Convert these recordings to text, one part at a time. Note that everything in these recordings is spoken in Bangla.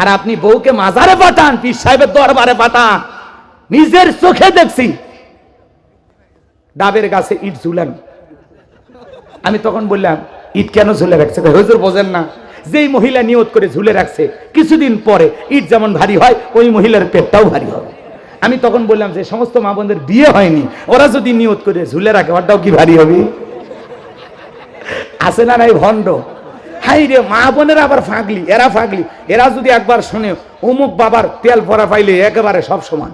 আর আপনি বউকে মাজারে পাঠান, পীর সাহেবের দরবারে পাঠান। নিজের চোখে দেখছি ডাবের গাছে ইট ঝুলান। আমি তখন বললাম, ইট কেন ঝুলে রাখছে? হুজুর বোঝেন না, যেই মহিলা নিয়ত করে ঝুলে রাখছে কিছুদিন পরে ইট যেমন ভারী হয় ওই মহিলার পেটটাও ভারী হবে। আমি তখন বললাম যে সমস্ত মা বোনদের বিয়ে হয়নি, ওরা যদি নিয়ত করে ঝুলে রাখে ওটাও কি ভারী হবে? আছে না নাই ভণ্ড? হাই রে, মা বোনেরা আবার ফাগলি, এরা ফাগলি। এরা যদি একবার শোনে অমুক বাবার তেল ভরা পাইলে একেবারে সব সমান,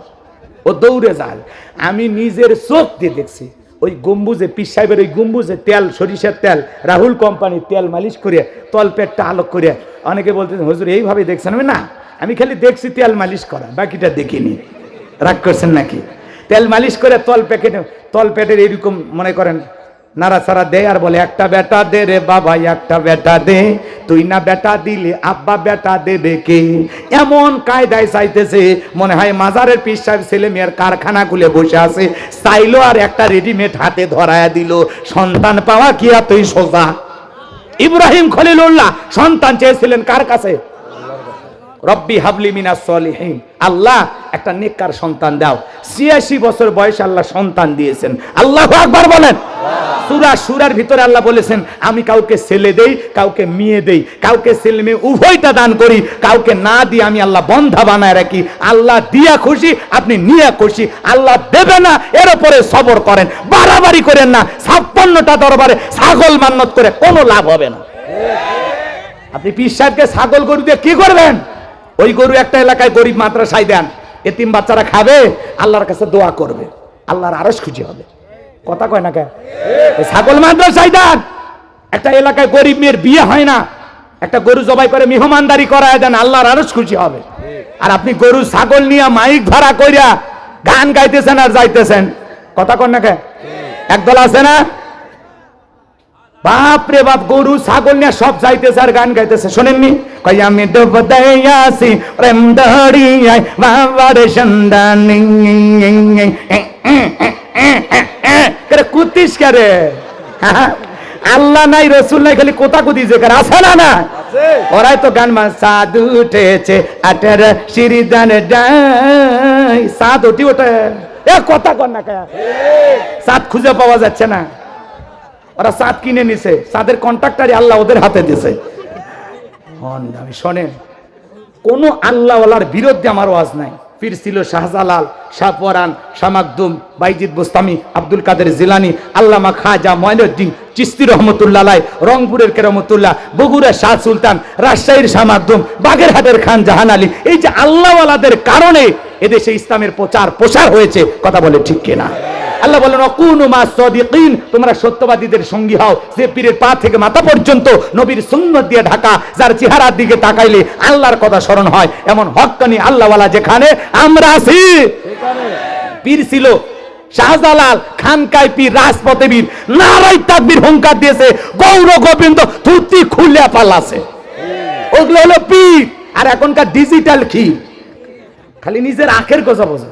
ও দৌড়ে যায়। আমি নিজের চোখ দিয়ে দেখছি ওই গম্বুজে, পীর সাহেবের ওই গম্বুজে তেল, সরিষার তেল, রাহুল কোম্পানির তেল মালিশ করে তল পেটটা আলোক করে। অনেকে বলতেছেন হুজুর এইভাবে দেখছেন? আমি না, আমি খালি দেখছি তেল মালিশ করা, বাকিটা দেখিনি। রাগ করছেন নাকি? তেল মালিশ করে তল পেটের এইরকম মনে করেন নাড়াচাড়া দেয় আর বলে, একটা বেটা দে রে বাবা, একটা বেটা দে, তুই না বেটা দিলে আব্বা বেটা দেবে কে? এমন কায়দায় চাইতেছে মনে হয় মাজারের পীর সাহেব ছেলে মেয়ের কারখানা খুলে বসে আছে, চাইলো আর একটা রেডিমেড হাতে ধরায়া দিল। সন্তান পাওয়া কি এতই সোজা? ইব্রাহিম খলিলুল্লাহ সন্তান চেয়েছিলেন কার কাছে? রব্বি হাবলি মিনাস সলিহিন, আল্লাহ একটা নেককার সন্তান দাও। ৮৬ বছর বয়সে আল্লাহ সন্তান দিয়েছেন। আল্লাহু আকবার বলেন। সূরা সূরার ভিতরে আল্লাহ বলেছেন, আমি কাউকে ছেলে দেই, কাউকে মেয়ে দেই, কাউকে ছেলে মেয়ে উভয়টা দান করি, কাউকে না দিয়ে আমি আল্লাহ বন্ধা বানায় রাখি। আল্লাহ দিয়া খুশি, আপনি নিয়ে খুশি। আল্লাহ দেবে না, এর উপরে সবর করেন, বাড়াবাড়ি করেন না। ৫৬টা দরবারে ছাগল মান্নত করে কোনো লাভ হবে না। আপনি পীর সাহেবকে ছাগল গরু দিয়ে কি করবেন? ওই গরু একটা এলাকায় গরিব মাদ্রাসায় দেন, এতিম বাচ্চারা খাবে, আল্লাহর কাছে দোয়া করবে, আল্লাহর আরশ খুশি হবে। কথা কয় না কেন? ছাগল মাদ্রাসায় দেন, একটা এলাকায় গরিব মেয়ের বিয়ে হয় না, একটা গরু জবাই করে মেহমানদারি করায় দেন, আল্লাহর আরশ খুশি হবে। আর আপনি গরু ছাগল নিয়ে মাইক ভাড়া কইরা গান গাইতেছেন আর যাইতেছেন। কথা কয় না কেন? একদল আছে না, বাপ রে বাপ, গরু ছাগল নিয়ে সব যাইতেছে আর গান গাইতেছে। শোনেননি? কই আমি ডুব দেয়াছি প্রেম দরিয়ায় বাবার সন্ধানে, করে কুতিস করে। আল্লাহ নাই, রসুল নাই, খালি কোতাকুতি যে করে। আছে না? না, ওরাই তো গান মান, চাঁদ উঠেছে 18 সিরিদান ডাই, চাঁদ উঠি ওঠে। এ কথা কর না কে? চাঁদ খুঁজে পাওয়া যাচ্ছে না, ওরা চাঁদ কিনে নিছে, চাঁদের কন্ট্রাক্টারই আল্লাহ ওদের হাতে দিছে। আমি শোনেন, কোন আল্লাহওয়ালার বিরুদ্ধে আমার ওয়াজ নাই। পীর ছিল শাহজালাল, শাহপরান, শাহ মাকদুম, বাইজিদ বুস্তামি, আব্দুল কাদের জিলানী, আল্লামা খাজা মঈনুদ্দিন চিশতি রহমতুল্লাহ আলাইহি, রংপুরের কেরামতুল্লাহ, বগুড়ার শাহ সুলতান, রাজশাহীর শাহ মাকদুম, বাগেরহাটের খান জাহান আলী। এই যে আল্লাহওয়ালাদের কারণে এদেশে ইসলামের প্রচার প্রসার হয়েছে। কথা বলে ঠিক কিনা? আল্লাহ বলেন, ওয়াকুনু মাস সাদিকিন, তোমরা সত্যবাদীদের সঙ্গী হও। যে পীরের পা থেকে মাথা পর্যন্ত নবীর সুন্নাত দিয়ে ঢাকা, যার চেহারার দিকে তাকাইলে আল্লাহর কথা স্মরণ হয়, এমন হক্কানি আল্লাহওয়ালা যেখানে আমরা আছি সেখানে। পীর ছিল শাহজালাল, খানকায় পীর, রাজপথে বীর, নারায়ে তাকবীর হুঙ্কার দিয়েছে, গৌর গোবিন্দ থুতি খুলে পালাছে। ওগুলো হলো পীর। আর এখনকার ডিজিটাল ক্ষীর, খালি নিজের আখের কথা বোঝে।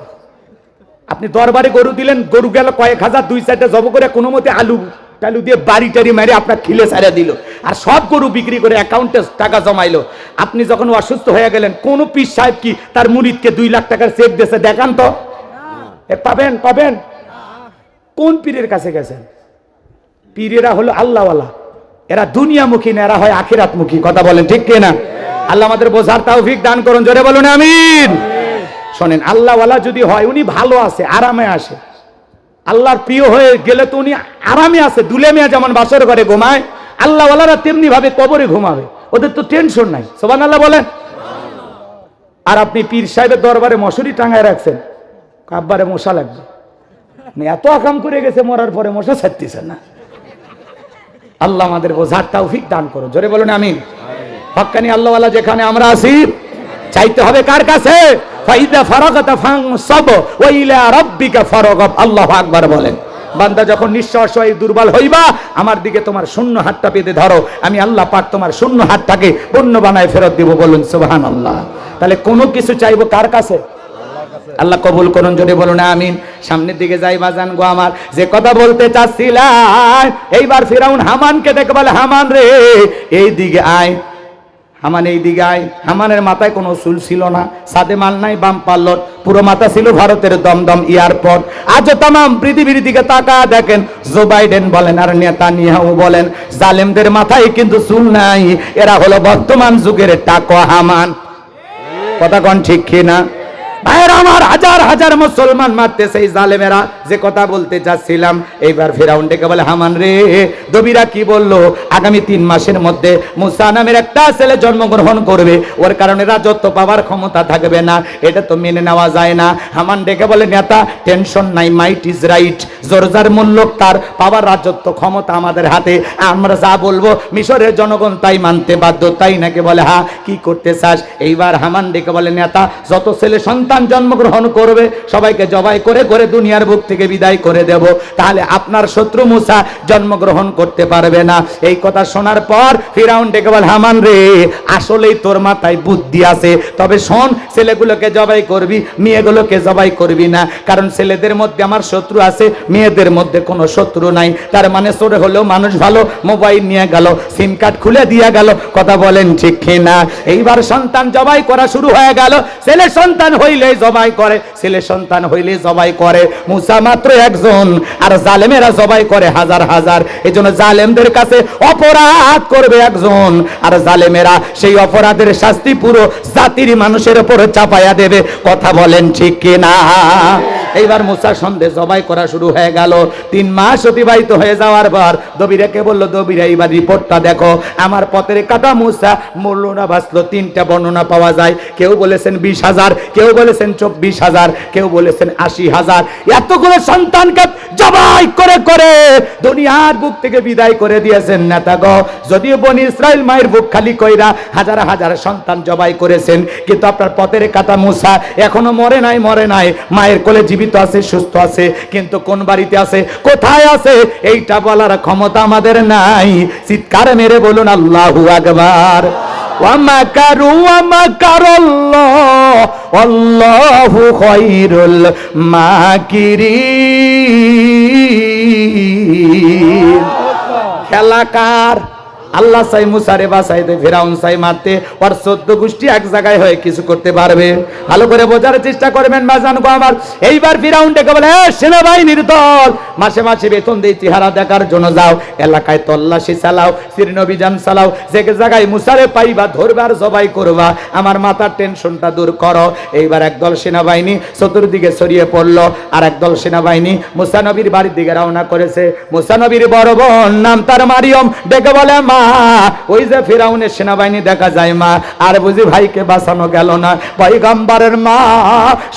আপনি দরবারে গরু দিলেন, গরু গেল কয়েক হাজার, 2-4টা জব করে কোনো মতে আলু টালু দিয়ে বাড়ি টাড়ি মেরে আপনার খিলে ছাড়া দিল, আর সব গরু বিক্রি করে অ্যাকাউন্টে টাকা জমাইলো। আপনি যখন অসুস্থ হয়ে গেলেন, কোন পীর সাহেব কি তার মুরিদকে 2 লাখ টাকার চেক দিয়েছে? দেখান তো। পাবেন? কোন পীরের কাছে গেছেন? পীরেরা হলো আল্লাহওয়ালা, এরা দুনিয়ামুখী না, এরা হয় আখিরাতমুখী। কথা বলেন ঠিক কিনা? আল্লাহ আমাদের বোঝার তৌফিক দান করুন, জোরে বলুন আমিন। শোনেন, আল্লাহওয়ালা যদি হয়, উনি ভালো আছে, আরামে আসে। আল্লাহর প্রিয় হয়ে গেলে তো উনি আরামে আছে। দুলে মিয়া যেমন বাসর ঘরে ঘুমায়, আল্লাহওয়ালারা তেমনি ভাবে কবরে ঘুমাবে, ওদের তো টেনশন নাই। সুবহানাল্লাহ বলেন। আর আপনি পীর সাহেবের দরবারে মশারি টাঙায় রাখছেন, আব্বারে মশা লাগবে, এত আকাম করে গেছে, মরার পরে মশা ছাড়তেছে না। আল্লাহ আমাদের বোঝার তৌফিক দান করুন, জোরে বলুন আমিন। হক্কানি আল্লাহওয়ালা যেখানে আমরা আছি, চাইতে হবে কার কাছে? ফাইদা ফারাগাতা ফানসাব ওয়া ইলা রাব্বিকা ফারাগাব। আল্লাহু আকবার বলেন। বান্দা যখন নিঃশ্বাস হয়, দুর্বল হইবা, আমার দিকে তোমার শূন্য হাতটা পেতে ধরো, আমি আল্লাহ পাক তোমার শূন্য হাতটাকে পূর্ণ বানায় ফেরত দিব। বলুন সুবহানাল্লাহ। তাহলে কোনো কিছু চাইবো কার কাছে? আল্লাহ কবুল করুন, যদি বলুন আমিন। সামনের দিকে যাই বাজান গো আমার, যে কথা বলতে চাচ্ছিলাম, এইবার ফিরাউন হামানকে দেখে বলে, হামান রে এই দিকে আয়। হামান এই দিকে আয়। হামানের মাথায় কোনো চুল ছিল না, সাদে মাল নাই, বাম পাল্লট, পুরো মাথা ছিল ভারতের দমদম এয়ারপোর্ট। আজও তাম পৃথিবীর দিকে তাকা দেখেন, জো বাইডেন বলেন আর নেতানিয়াহু বলেন, জালেমদের মাথায় কিন্তু চুল নাই। এরা হলো বর্তমান যুগের টাকা হামান। কথা কোন ঠিক কিনা? ভাইয়ের আমার, হাজার হাজার মুসলমান মারতেছে এই জালেমেরা। যে কথা বলতে যাচ্ছিলাম, এইবার ফিরাউন ডেকে বলে, হামান রে, দবিরা কি বললো? আগামী 3 মাসের মধ্যে মুসা নামের একটা ছেলে জন্মগ্রহণ করবে, ওর কারণে রাজত্ব পাওয়ার ক্ষমতা থাকবে না। এটা তো মেনে নেওয়া যায় না। হামান ডেকে বলে, নেতা টেনশন নাই, মাইট ইজ রাইট, জোরজার মূল্য তার, পাওয়ার রাজত্ব ক্ষমতা আমাদের হাতে। আমরা যা বলবো মিশরের জনগণ তাই মানতে বাধ্য, তাই নাকি? বলে হ্যাঁ। কি করতে চাস? এইবার হামান ডেকে বলে, নেতা যত ছেলে সন্তান জন্মগ্রহণ করবে সবাইকে জবাই করে করে দুনিয়ার বুক থেকে বিদায় করে দেব, তাহলে আপনার শত্রু মুসা জন্মগ্রহণ করতে পারবে না। এই কথা শোনার পর ফিরাউন ডেকে বলে, হামান রে, আসলেই তোর মাথায় বুদ্ধি আছে, তবে শোন, ছেলেগুলোকে জবাই করবি, মেয়েগুলোকে জবাই করবি না, কারণ ছেলেদের মধ্যে আমার শত্রু আছে, মেয়েদের মধ্যে কোনো শত্রু নাই। তার মানে চোরে হলেও মানুষ ভালো, মোবাইল নিয়ে গেল, সিম কার্ড খুলে দিয়ে গেল। কথা বলেন ঠিক কিনা? এইবার সন্তান জবাই করা শুরু হয়ে গেল। ছেলে সন্তান হইলে জবাই করে, ছেলে সন্তান হইলে জবাই করে। মুসা মাত্র একজন, আর জালেমেরা জবাই করে হাজার হাজার। এজন্য জালেমদের কাছে অপরাধ করবে একজন, আর জালেমেরা সেই অপরাধের শাস্তি পুরো জাতির মানুষের উপর চাপায়া দেবে। কথা বলেন ঠিক কিনা? এইবার মুসা সন্দেহ জবাই করা শুরু হয়ে গেল। 3 মাস অতিবাহিত হয়ে যাওয়ার পর দবিরাকে বললো, দবিরা এইবার রিপোর্টটা দেখো। আমার পথের কাটা মুসা মূল্যনা বাঁচলো। 3টা বর্ণনা পাওয়া যায়, কেউ বলেছেন 20,000, কেউ বলেছেন 24,000, কেউ বলেছেন 80,000। এতগুলো সন্তানকে জবাই করে করে দুনিয়ার বুক থেকে বিদায় করে দিয়েছেন নেতা গো। যদিও বনি ইসরাইল মায়ের বুক খালি কইরা হাজার হাজার সন্তান জবাই করেছেন, কিন্তু আপনার পথের কাটা মুসা এখনো মরে নাই, মরে নাই, মায়ের কোলে জীবিত আছে, সুস্থ আছে, কিন্তু কোন বাড়িতে আছে, কোথায় আছে, এইটা বলার ক্ষমতা আমাদের নাই। চিৎকার মেরে বলুন আল্লাহু আকবার। ওয়ামাকারু ওয়ামাকারাল্লাহ আল্লাহু খায়রুল মাকিরিন। খেলাকার আল্লাহ চাই মুসারে বাঁচাইতে, ফিরাউন চাই মারতে, ওর 14 গোষ্ঠী এক জায়গায় হয়ে কিছু করতে পারবে? ভালো করে বোঝার চেষ্টা করবেন বাজান গো আমার। এইবার ফিরাউন ডেকে বলে, সেনাবাহিনীর দল, মাসে মাসে বেতন দিয়ে চেহারা দেখার জন্য যাও, এলাকায় তল্লাশি চালাও, শীর্ণ অভিযান চালাও, যে জায়গায় মুসারে পাইবা ধরবে আর জবাই করবা, আমার মাথার টেনশনটা দূর করো। এইবার একদল সেনাবাহিনী চতুর্দিকে ছড়িয়ে পড়লো, আর একদল সেনাবাহিনী মুসা নবীর বাড়ির দিকে রওনা করেছে। মুসা নবীর বড় বোন নাম তার মারিয়ম, ডেকে বলে, মা, ওই যে ফিরাউনের সেনাবাহিনী দেখা যায় মা, আর বুঝি ভাইকে বাঁচানো গেল না? পয়গম্বরের মা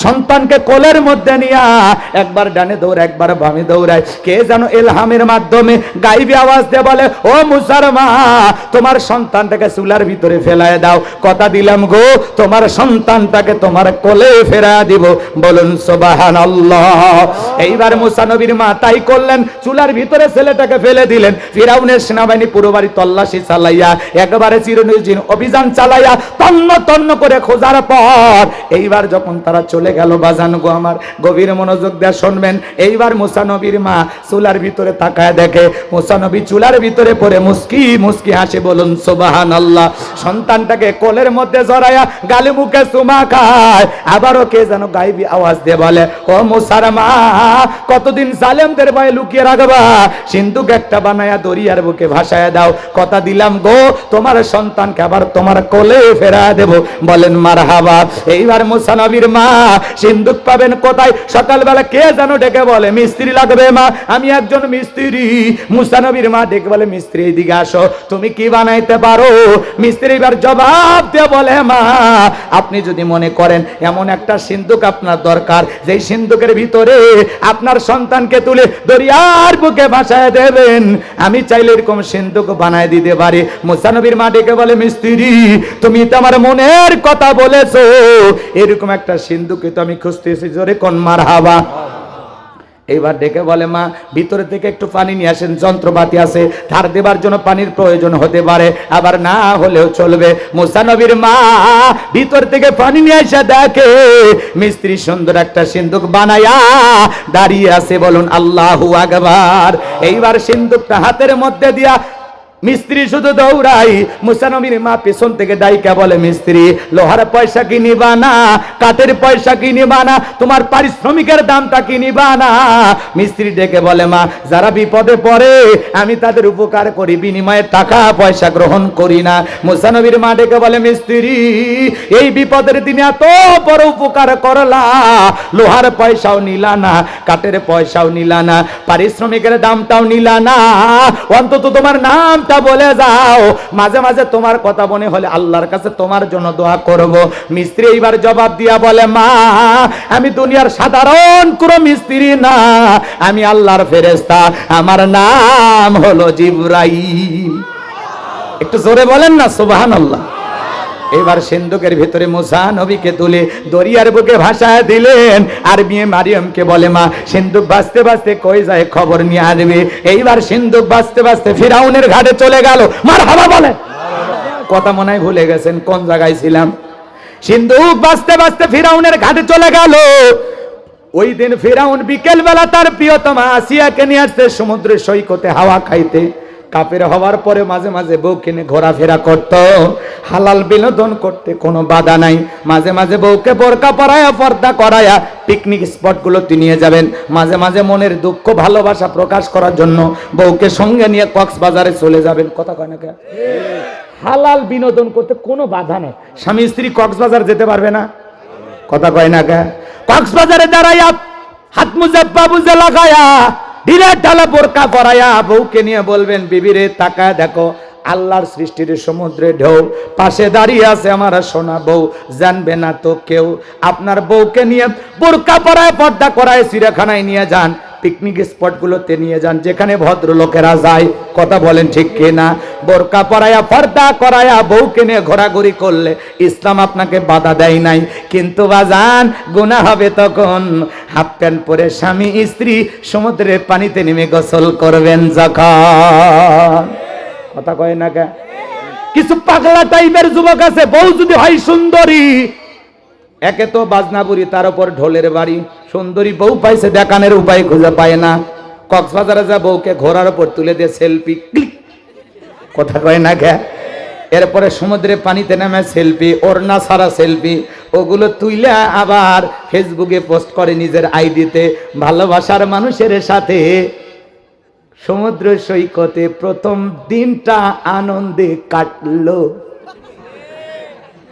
সন্তানকে কোলের মধ্যে নিয়া একবার ডানে দৌড় একবার বামে দৌড়ায়, কে যেন ইলহামের মাধ্যমে গাইবি আওয়াজ দিয়ে বলে, ও মুসার মা, তোমার সন্তানটাকে চুলার ভিতরে ফেলায় দাও, কথা দিলাম গো, তোমার সন্তানটাকে তোমার কোলে ফেরা দিব। বলুন সুবহানাল্লাহ। এইবার মুসা নবীর মা তাই করলেন, চুলার ভিতরে ছেলেটাকে ফেলে দিলেন। ফিরাউনের সেনাবাহিনী পুরো বাড়ি তল্লাশি চালাইয়া একবারে চিরনির্জন অভিযান চালাইয়া তন্ন তন্ন করে খোঁজার পর এইবার যখন তারা চলে গেল, বাজান গো আমার, গভীর মনোযোগ দিয়ে শুনবেন। এইবার মুসা নবীর মা চুলার ভিতরে তাকায় দেখে মুসা নবী চুলার ভিতরে পড়ে মুস্কি মুস্কি হাসে। বলুন সুবহানাল্লাহ। সন্তানটাকে কোলের মধ্যে জড়াইয়া গালে মুখে চুমা খায়। আবারও কে যেন গাইবি আওয়াজ দিয়ে বলে, ও মুসার মা, কতদিন জালেমদের ভয়ে লুকিয়ে রাখবা? সিন্ধুক একটা বানায়া দরিয়ার বুকে ভাসায় দাও, কথা দিলাম গো, তোমার সন্তানকে আবার তোমার কোলে ফেরা দেব। বলেন মারহাবা। এইবার মুসা নবীর মা সিন্ধুক পাবেন কোথায়? সকালবেলা কে যেন ডেকে বলে, মিস্ত্রি লাগবে মা, আমি একজন মিস্ত্রি। মুসা নবীর মা ডেকে বলে, মিস্ত্রি এদিকে আসো, তুমি কি বানাইতে পারো? মিস্ত্রি এবার জবাব দিয়ে বলে, মা, আপনি যদি মনে করেন এমন একটা সিন্ধুক আপনার দরকার, যেই সিন্ধুকের ভিতরে আপনার সন্তানকে তুলে দরিয়ার বুকে ভাসায় দেবেন, আমি চাইলে এরকম সিন্ধুক বানায় দিতে পারি। মুসা নবীর মা ডেকে বলে, মিস্ত্রি, তুমি তো আমার মনের কথা বলেছো, এরকম একটা সিন্ধুকে তো আমি খুঁজতেছি, জোরে কোন মারহাবা। এইবার ডেকে বলে, মা, ভিতরে থেকে একটু পানি নিয়ে আসেন, যন্ত্রপাতি আছে, ধার দেবার জন্য পানির প্রয়োজন হতে পারে, আবার না হলেও চলবে। মুসা নবীর মা ভিতর থেকে পানি নিয়ে এসে দেখে মিস্ত্রি সুন্দর একটা সিন্ধুক বানায়া দাঁড়িয়ে আছে। বলুন আল্লাহু আকবার। এইবার সিন্ধুকটা হাতের মধ্যে দিয়া মিস্ত্রি শুধু দৌড়াই, মুসা নবীর মা পেছন থেকে ডাইকা বলে, মিস্ত্রি লোহার পয়সা কি নিবা না, কাঠের পয়সা কি নিবা না, তোমার পারিশ্রমিকের দামটা কি নিবা না? মিস্ত্রি ডেকে বলে, মা যারা বিপদে পড়ে আমি তাদের উপকার করি, বিনিময়ে টাকা পয়সা গ্রহণ করি না। মুসা নবীর মা ডেকে বলে, মিস্ত্রি এই বিপদের দিনে এত বড় উপকার করলা, লোহার পয়সাও নিলা না, কাঠের পয়সাও নিলা না, পারিশ্রমিকের দামটাও নিলা না, অন্তত তোমার নাম বলে যাও, মাঝে মাঝে তোমার কথা মনে হলে আল্লাহর কাছে তোমার জন্য দোয়া করব। মিস্ত্রি এইবার জবাব দিয়া বলে, মা আমি দুনিয়ার সাধারণ কোন মিস্ত্রি না, আমি আল্লাহর ফেরেশতা, আমার নাম হলো জিবরাইল। একটু জোরে বলেন না সুবহানাল্লাহ। এবার সিন্ধুকের ভিতরে মুসা নবীকে তুলে দরিয়ার বুকে ভাসায় দিলেন, আর মেয়ে মারিয়ামকে বলে, মা সিন্ধুক ভাসতে ভাসতে কই যায় খবর নিয়ে আসবে। এইবার সিন্ধুক ভাসতে ভাসতে ফিরাউনের ঘাটে চলে গেল। মারহাবা বলে, কথা মনে হয় ভুলে গেছেন কোন জায়গায় ছিলাম। সিন্ধুক ভাসতে ভাসতে ফিরাউনের ঘাটে চলে গেল। ওই দিন ফিরাউন বিকেল বেলা তার প্রিয়তমা আসিয়াকে নিয়ে আসতে সমুদ্রের সৈকতে হাওয়া খাইতে। কাফের হওয়ার পরে মাঝে মাঝে বউ কিনে ঘোরাফেরা করত, হালাল বিনোদন করতে কোনো বাধা নাই। মাঝে মাঝে বউকে বোরকা পরায়া পর্দা করায়া পিকনিক স্পটগুলোতে নিয়ে যাবেন। মাঝে মাঝে মনের দুঃখ ভালোবাসা প্রকাশ করার জন্য বউকে সঙ্গে নিয়ে কক্সবাজারে চলে যাবেন। কথা কয় না কে? হালাল বিনোদন করতে কোনো বাধা নেই। স্বামী স্ত্রী কক্সবাজার যেতে পারবে না? কথা কয় না কে? কক্সবাজারে দাঁড়াইয়া হাত মুজে পা মুজে লাগায়া ঢিলা ঢালা বোরকা পরায়া বউকে নিয়ে বলবেন, বিবিরে তাকায় দেখো আল্লাহর সৃষ্টির সমুদ্রে ঢেউ, পাশে দাঁড়িয়ে আছে আমার সোনা বউ, জানবে না তো কেউ। আপনার বউকে নিয়ে বোরকা পরায় পর্দা করায় চিড়িয়াখানায় নিয়ে যান, পিকনিক স্পটগুলোতে নিয়ে যান যেখানে ভদ্রলোকেরা যায়। কথা বলেন ঠিক কিনা? বোরকা পরায়া পর্দা করায়া বউকে নিয়ে ঘোরাঘুরি করলে ইসলাম আপনাকে বাধা দেয় নাই, কিন্তু বাজান গুনাহ হবে তখন হাফ প্যান্ট পরে স্বামী স্ত্রী সমুদ্রের পানিতে নেমে গোসল করবেন যখন। কথা কয় না কে? কিছু পাগলা টাইপের যুবক আছে, বউ যদি হয় সুন্দরী, একে তো বাজনাপুরি, তার উপর ঢোলের বাড়ি, সুন্দরী বউ পাইছে দেখানোর উপায় খুঁজে পায় না। কক্সবাজারে যা বউকে ঘোড়ার উপর তুলে দিয়ে সেলফি ক্লিক। কথা কয় না কে? এরপরে সমুদ্রে পানিতে নামে সেলফি, ওড়না ছাড়া সেলফি, ওগুলো তুইলে আবার ফেসবুকে পোস্ট করে নিজের আইডিতে। ভালোবাসার মানুষের সাথে সমুদ্র সৈকতে প্রথম দিনটা আনন্দে কাটলো।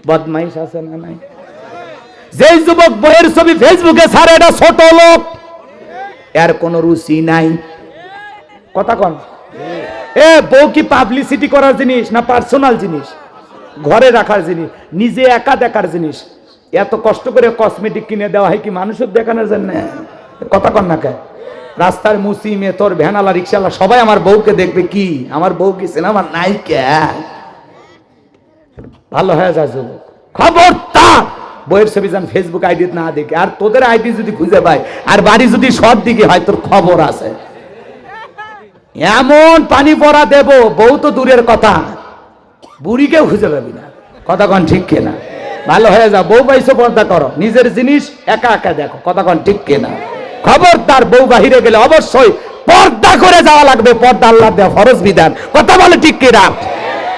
বদমাইশ আছে না নাই? যে যুবক বইয়ের ছবি ফেসবুকে ছাড়ে, এটা ছোট লোক, এর কোনো রুচি নাই। কথা কন? বউ কি পাবলিসিটি করার জিনিস না পার্সোনাল জিনিস? ঘরে রাখার জিনিস, নিজে একা দেখার জিনিস। এত কষ্ট করে কসমেটিক কিনে দেওয়া হয় কি মানুষের দেখানোর জন্য? কথা কন না কে? রাস্তার মুসি মেতর ভ্যানালা রিক্সাওয়ালা সবাই আমার বউকে দেখবে, কি আমার বউ কি সিনেমা নাই কে? ভালো হয়ে যায় যুবক, খবরদার বইয়ের ছবি যান ফেসবুক আইডি না দেখে। আর তোদের আইডি যদি খুঁজে পায় আর বাড়ি যদি সব দিকে হয়, তোর খবর আছে। এমন পানি পড়া দেব, বউ তো দূরের কথা, বুড়িকেও খুঁজে পাবি না। কথা কন ঠিক কিনা? ভালো হয়ে যাও, বউ পাইছো পর্দা করো, নিজের জিনিস একা একা দেখো। কথা কন ঠিক কিনা? খবরদার বউ বাহিরে গেলে অবশ্যই পর্দা করে যাওয়া লাগবে, পর্দা আল্লাহ দেওয়া ফরজ বিধান। কথা বলে ঠিক কিনা?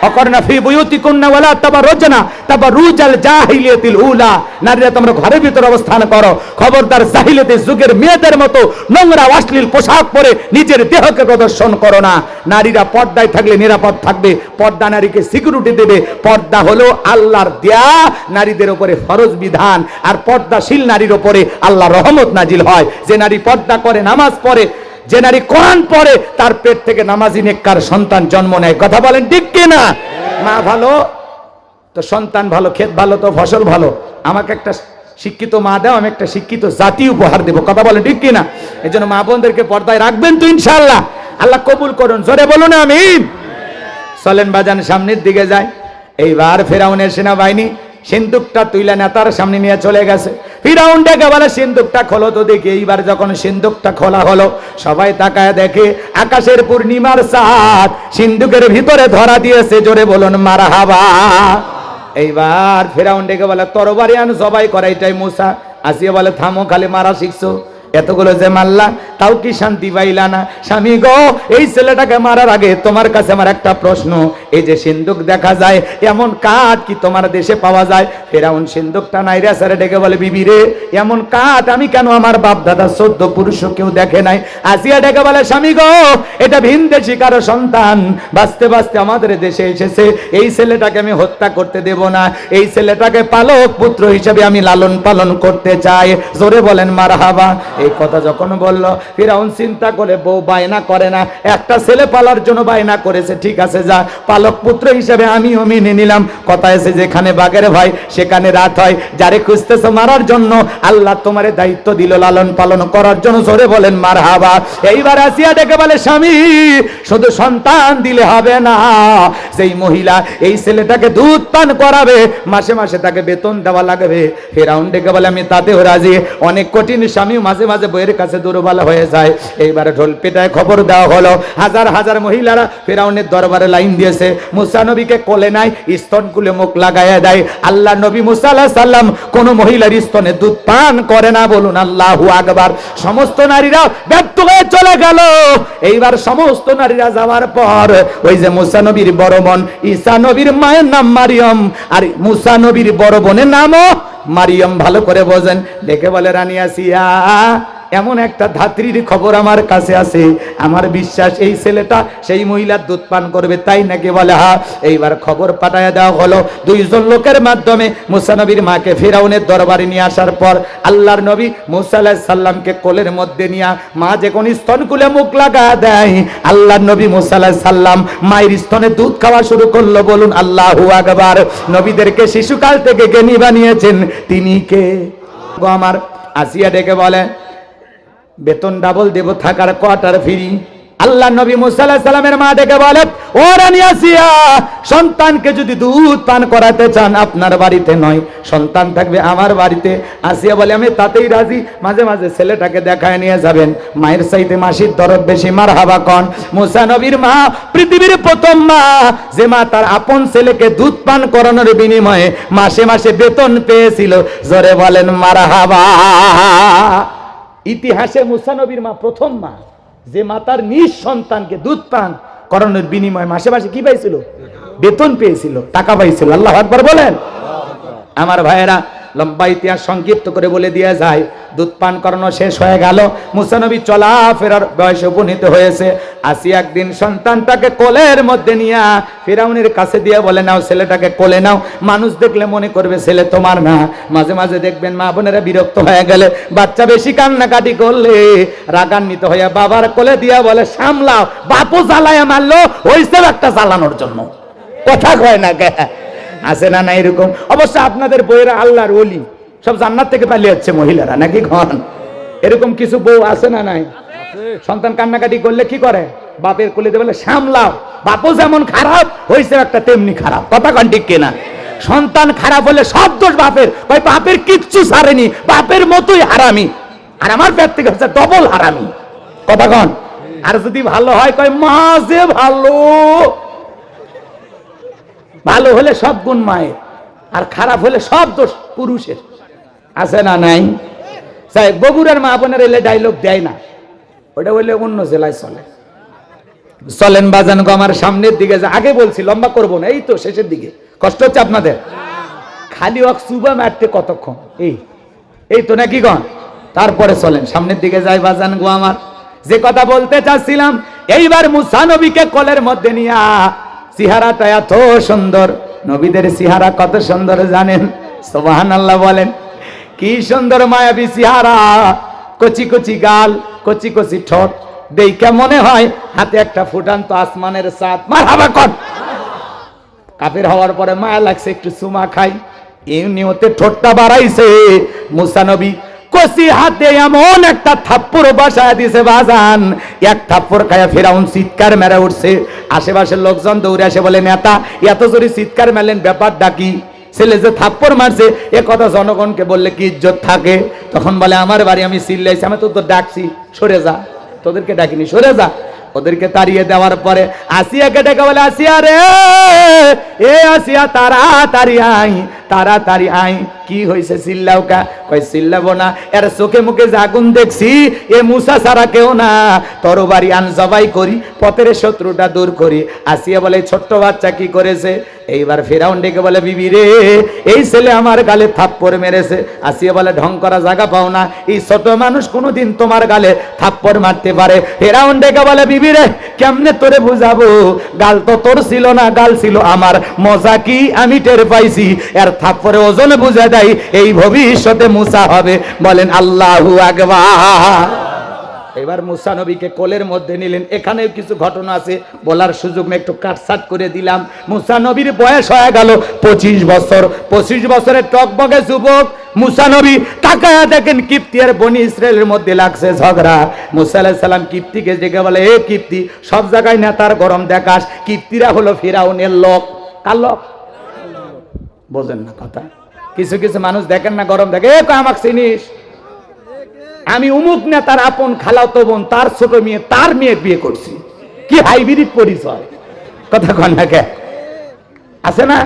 অকরনা ফি বুয়ুতিকুন্না ওয়ালা তাবাররুজনা তাবাররুজাল জাহিলিয়াতিল উলা। নারীরা তোমরা ঘরের ভিতর অবস্থান করো, খবরদার জাহিলিয়াতের যুগের মেয়েদের মতো নোংরা অশ্লীল পোশাক পরে নিজের দেহকে প্রদর্শন করো না। নারীরা পর্দায় থাকলে নিরাপদ থাকবে, পর্দা নারীকে সিকিউরিটি দেবে। পর্দা হলো আল্লাহর দেয়া নারীদের উপরে ফরজ বিধান, আর পর্দাশীল নারীর উপরে আল্লাহর রহমত নাজিল হয়। যে নারী পর্দা করে, নামাজ পড়ে, যে নারী কোরআন পড়ে, তার পেট থেকে নামাজি নেককার সন্তান জন্ম নেয়। কথা বলেন ঠিক কিনা? মা ভালো তো সন্তান ভালো, ক্ষেত ভালো তো ফসল ভালো। আমাকে একটা শিক্ষিত মা দাও, আমি একটা শিক্ষিত জাতি উপহার দেব। কথা বলেন ঠিক কিনা? এই জন্য মা বোনদেরকে পর্দায় রাখবেন তো ইনশাআল্লাহ। আল্লাহ কবুল করুন, জোরে বলুন আমিন। চলেন বাজান সামনের দিকে যায়। এইবার ফেরাউনের সেনাবাহিনী সিন্দুকটা তুইলা নেতার সামনে নিয়ে চলে গেছে। ফিরাউন ডেকে বলে, সিন্দুকটা খোলো তো দেখি। এইবার যখন সিন্দুকটা খোলা হলো, সবাই তাকায় দেখে আকাশের পূর্ণিমার চাঁদ সিন্দুকের ভিতরে ধরা দিয়েছে। জোরে বলুন মারহাবা। এইবার ফিরাউন ডেকে বলে, তরবারি আন জবাই করা। এটাই মুসা। আসিয়া বলে, থামো, খালি মারা শিখছো, এতগুলো যে মারলা, তাও কি শান্তি পাইলা না? স্বামী গো, এই ছেলেটাকে মারার আগে তোমার কাছে আমার একটা প্রশ্ন, এই যে সিন্দুক দেখা যায়, এমন কাঠ কি তোমার দেশে পাওয়া যায়? ফেরাউন সিন্দুকটা নাইরা সারে ডেকে বলে, বিবি রে, এমন কাঠ আমি কেন আমার বাপ দাদা 14 পুরুষ কেউ দেখে নাই। আসিয়া ডেকে বলে, স্বামী গো, এটা ভিনদেশী কারো সন্তান, বাঁচতে বাঁচতে আমাদের দেশে এসেছে, এই ছেলেটাকে আমি হত্যা করতে দেব না, এই ছেলেটাকে পালক পুত্র হিসেবে আমি লালন পালন করতে চাই। জোরে বলেন মারহাবা। এই কথা যখন বলল, ফিরাউন চিন্তা করে, বউ বায়না করে না, একটা ছেলে পালার জন্য বায়না করেছে, ঠিক আছে যা, পালক পুত্র হিসেবে আমিও মেনে নিলাম। কথা এসে যেখানে বাঘের ভয় সেখানে রাত হয়, যারে খুঁজতেছো মারার জন্য আল্লাহ তোমারে দায়িত্ব দিল লালন পালন করার জন্য। জোরে বলেন মারহাবা। এইবার আসিয়া ডেকে বলে, স্বামী শুধু সন্তান দিলে হবে না, সেই মহিলা এই ছেলেটাকে দুধ পান করাবে, মাসে মাসে তাকে বেতন দেওয়া লাগবে। ফেরাউন ডেকে বলে, আমি তাতেও রাজি। অনেক কঠিন স্বামী মাঝে মাঝে বইয়ের কাছে দুর্বল হয়ে যায়। এইবার ঢোল পেটায় খবর দেওয়া হলো, হাজার হাজার মহিলারা ফেরাউনের দরবারে লাইন দিয়েছে। মুসা নবীকে কোলে নাই, স্তন কুলে মুখ লাগাইয়া দেয়। আল্লাহ নবী মুসা আলাইহিস সালাম কোন মহিলার স্তনে দুধ পান করে না, বলুন আল্লাহু আকবার। সমস্ত নারীরা ব্যর্থ হয়ে চলে গেল। এইবার সমস্ত নারীরা যাওয়ার পর ওই যে মুসা নবীর বড় বোন, ঈসা নবীর মায়ের নাম মারিয়ম, আর মুসা নবীর বড় বোনের নামও মারিয়ম। ভালো করে বোঝেন। দেখে বলে, রানী আসিয়া, এমন একটা ধাত্রীর খবর আমার কাছে আছে, আমার বিশ্বাস এই ছেলেটা সেই মহিলার দুধ পান করবে, তাই নাকি? বলে হ্যাঁ। এইবার খবর পাঠায় দেওয়া হলো দুইজন লোকের মাধ্যমে মুসা নবীর মাকে ফিরাউনের দরবারে নিয়ে আসার পর আল্লাহর নবী মুসা আলাইহিস সালামকে কোলের মধ্যে নিয়ে মা যখন স্তন কুলে মুখ লাগা দেয়, আল্লাহর নবী মুসা আলাইহিস সালাম মায়ের স্তনে দুধ খাওয়া শুরু করলো, বলুন আল্লাহু আকবার। নবীদেরকে শিশুকাল থেকে জ্ঞানী বানিয়েছেন তিনি কে গো? আমার আসিয়া ডেকে বলে, বেতন ডাবল দেব, থাকার কোয়ার্টার ফ্রি। আল্লাহ নবী মুসা আলাইহিস সালামের মা ডেকে বলে, ও রানী আসিয়া, সন্তানকে যদি দুধ পান করাতে চান আপনার বাড়িতে নয়, সন্তান থাকবে আমার বাড়িতে। আসিয়া বলে, আমি তাতেই রাজি, মাঝে মাঝে ছেলেটাকে দেখায় নিয়ে যাবেন, মায়ের চাইতে মাসির দরদ বেশি। মারহাবা কন। মুসা নবীর মা পৃথিবীর প্রথম মা, যে মা তার আপন ছেলেকে দুধ পান করানোর বিনিময়ে মাসে মাসে বেতন পেয়েছিল। জোরে বলেন মারহাবা। ইতিহাসে মুসা নবীর মা প্রথম মা, যে মা তার নিজ সন্তানকে দুধ পান করানোর বিনিময়ে মাসে মাসে কি পাইছিল? বেতন পেয়েছিল, টাকা পাইছিল। আল্লাহু আকবার বলেন। আমার ভাইয়েরা, লম্বা ইতিহাস সংক্ষিপ্ত করে বলে দিয়ে যায়। দুধ পান করানো শেষ হয়ে গেল, মুসা নবী চলাফেরার বয়সে উপনীত হয়েছে। আসিয়া একদিন সন্তানটাকে কোলের মধ্যে নিয়ে ফিরাউনের কাছে দিয়ে বলে, নাও ছেলেটাকে কোলে নাও, মানুষ দেখলে মনে করবে ছেলে তোমার না। মাঝে মাঝে দেখবেন মা বোনেরা বিরক্ত হয়ে গেলে, বাচ্চা বেশি কান্নাকাটি করলে রাগান্বিত হয়ে বাবার কোলে দিয়া বলে, সামলাও, বাপু জ্বালায় মারলো, হইছে একটা জ্বালানোর জন্য। কথা কয় না কে? আছে না না এরকম? অবশ্য আপনাদের বইয়েরা আল্লাহর ওলি, সব জান্নাত থেকে পালিয়ে যাচ্ছে মহিলারা, নাকি ঘন? এরকম কিছু বউ আছে না নাই? সন্তান কান্নাকাটি করলে কি করে? বাপের কোলে দিয়ে বলে, সামলাও, বাপও যেমন খারাপ হয়েছে একটা তেমনি খারাপ। কথা কন ঠিক কিনা? সন্তান খারাপ হলে সব দোষ বাপের, ভাই বাপের কিচ্ছু ছাড়েনি, বাপের মতোই হারামি, আর আমার পেট থেকে হচ্ছে ডবল হারামি। কথা কন। আর যদি ভালো হয় কয় মা যে ভালো, ভালো হলে সব গুণ মায়ের, আর খারাপ হলে সব দোষ পুরুষের। আছে না নাই? বগুড়ার মা বোনের এলে ডায়লগ দেয় না, ওটা বললে অন্য জেলায় চলে। চলেন বাজান গো, আমার সামনের দিকে যা, আগে বলছি লম্বা করবো না, এই তো শেষের দিকে। কষ্ট হচ্ছে আপনাদের? খালি ওয়াক সুবা মারতে কতক্ষণ? এই তো নাকি গন? তারপরে চলেন সামনের দিকে যাই বাজান গো আমার। যে কথা বলতে চাচ্ছিলাম, এইবার মুসা নবীকে কোলের মধ্যে নিয়া, চেহারাটা এত সুন্দর, নবীদের চেহারা কত সুন্দর জানেন? সুবহানাল্লাহ বলেন। কি সুন্দর মায়াবী চেহারা, কচি কচি গাল, কচি কচি ঠোঁট, দেখে মনে হয় হাতে একটা ফুটান্ত আসমানের চাঁদ। মারহাবা কর। কাফের হওয়ার পরে মায়া লাগছে, একটু চুমা খাই, এই নিয়তে ঠোঁটটা বাড়াইছে। মুসা নবী কচি হাতে এমন একটা থাপ্পড় বসায় দিছে বাজান, এক থাপ্পড় খায়া ফিরাউন চিৎকার মেরে উঠছে। আশেপাশের লোকজন দৌড়ে আসে বলে, নেতা এত জোরে চিৎকার মেলেন, ব্যাপারটা কি? ছেলে যে থাপ্পড় মারছে এ কথা জনগণকে বললে কি ইজ্জত থাকে? তখন বলে, আমার বাড়ি, আমি চিল্লাইছি, আমি তো ডাকছি, সরে যা, তোদেরকে ডাকিনি, সরে যা। ওদেরকে তাড়িয়ে দেওয়ার পরে আসিয়াকে ডেকে বলে, আসিয়া রে, এ আসিয়া তাড়াতাড়ি আই, তাড়াতাড়ি আই। কি হয়েছে চিল্লাও কা? কই চিল্লাবো না, এর চোখে মুখে আগুন দেখছি, এ মুসা ছাড়া কেউ না, তরবারি আন জবাই করি, পথের শত্রুটা দূর করি। আসিয়া বলে, ছোট্ট বাচ্চা কি করেছে? এইবার ফিরাউন ডেকে বলে, বিবি রে, এই ছেলে আমার গালে থাপ্পড় মেরেছে। আসিয়া বলে, ঢং করা জায়গা পাও না, এই ছোট মানুষ কোনোদিন তোমার গালে থাপ্পড় মারতে পারে? ফিরাউন ডেকে বলে, বিবি রে, কেমনে তোরে বুঝাবো, গাল তো তোর ছিল না, গাল ছিল আমার। মজা কি আমি টের পাইছি, এর থাপ্পড়ে ওজন বুঝা দেয়, এই ভবিষ্যতে মুসা হবে। বলেন আল্লাহু আকবার। এবার মুসা নবীকে কোলের মধ্যে নিলেন। এখানেও কিছু ঘটনা আছে, বলার সুযোগ নেই, একটু কাটছাট করে দিলাম। মুসা নবীর বয়স হয়ে গেল 25 বছর। 25 বছরের টকবগে যুবক মুসা নবী। তাকায়া দেখেন কিপ্তি আর বনি ইসরায়েলের মধ্যে লাগছে ঝগড়া। মুসা আলাইহিস সালাম কিপ্তিকে ডেকে বলে, এ কিপ্তি, সব জায়গায় নেতার গরম দেখাস, কিপ্তিরা হলো ফিরাউনের লোক। কার লোক? বোঝেন না কথা? কিছু কিছু মানুষ দেখেন না গরম দেখে, এ আমাকে চিনিস, আমি উমুক নেতার আপন খালাতো বোন, তার ছোট মেয়ে, তার মেয়ে বিয়ে করছি। কি হাইব্রিড পরিচয়, কথা কন না কে? আছে না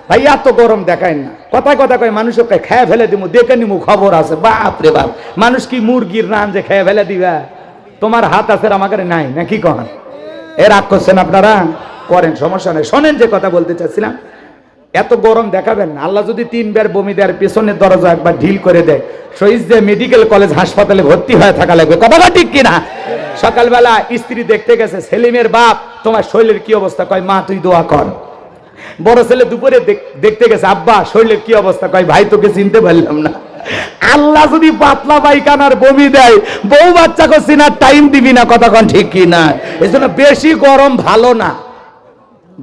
ভাই? এত গরম দেখায় না, কথায় কথা কয় মানুষকে খেয়ে ফেলে দিব, দেখে নিমু, খবর আছে। বাপ রে বাপ, মানুষ কি মুরগির রান যে খেয়ে ফেলে দিবা? তোমার হাত আছে, আমাকে নাই, না কি কন? এ রাগ করছেন আপনারা? করেন, সমস্যা নেই। শোনেন যে কথা বলতে চাচ্ছিলাম, এত গরম দেখাবেন না। আল্লাহ যদি 3 বার বমি দেওয়ার পেছনের দরজা একবার ঢিল করে দেয়, শহীদ যে মেডিকেল কলেজ হাসপাতালে ভর্তি হয়ে থাকা লাগবে। কথাটা ঠিক কিনা? সকালবেলা স্ত্রী দেখতে গেছে, সেলিমের বাপ, তোমার শরীরের কি অবস্থা? কয় মা তুই দোয়া কর। বড় ছেলে দুপুরে দেখতে গেছে, আব্বা শরীরের কি অবস্থা? কয় ভাই তোকে চিনতে পারলাম না। আল্লাহ যদি পাতলা পায়খানার বমি দেয়, বউ বাচ্চাকে চিনার টাইম দিবি না। কথা কন ঠিক কিনা? এজন্য বেশি গরম ভালো না,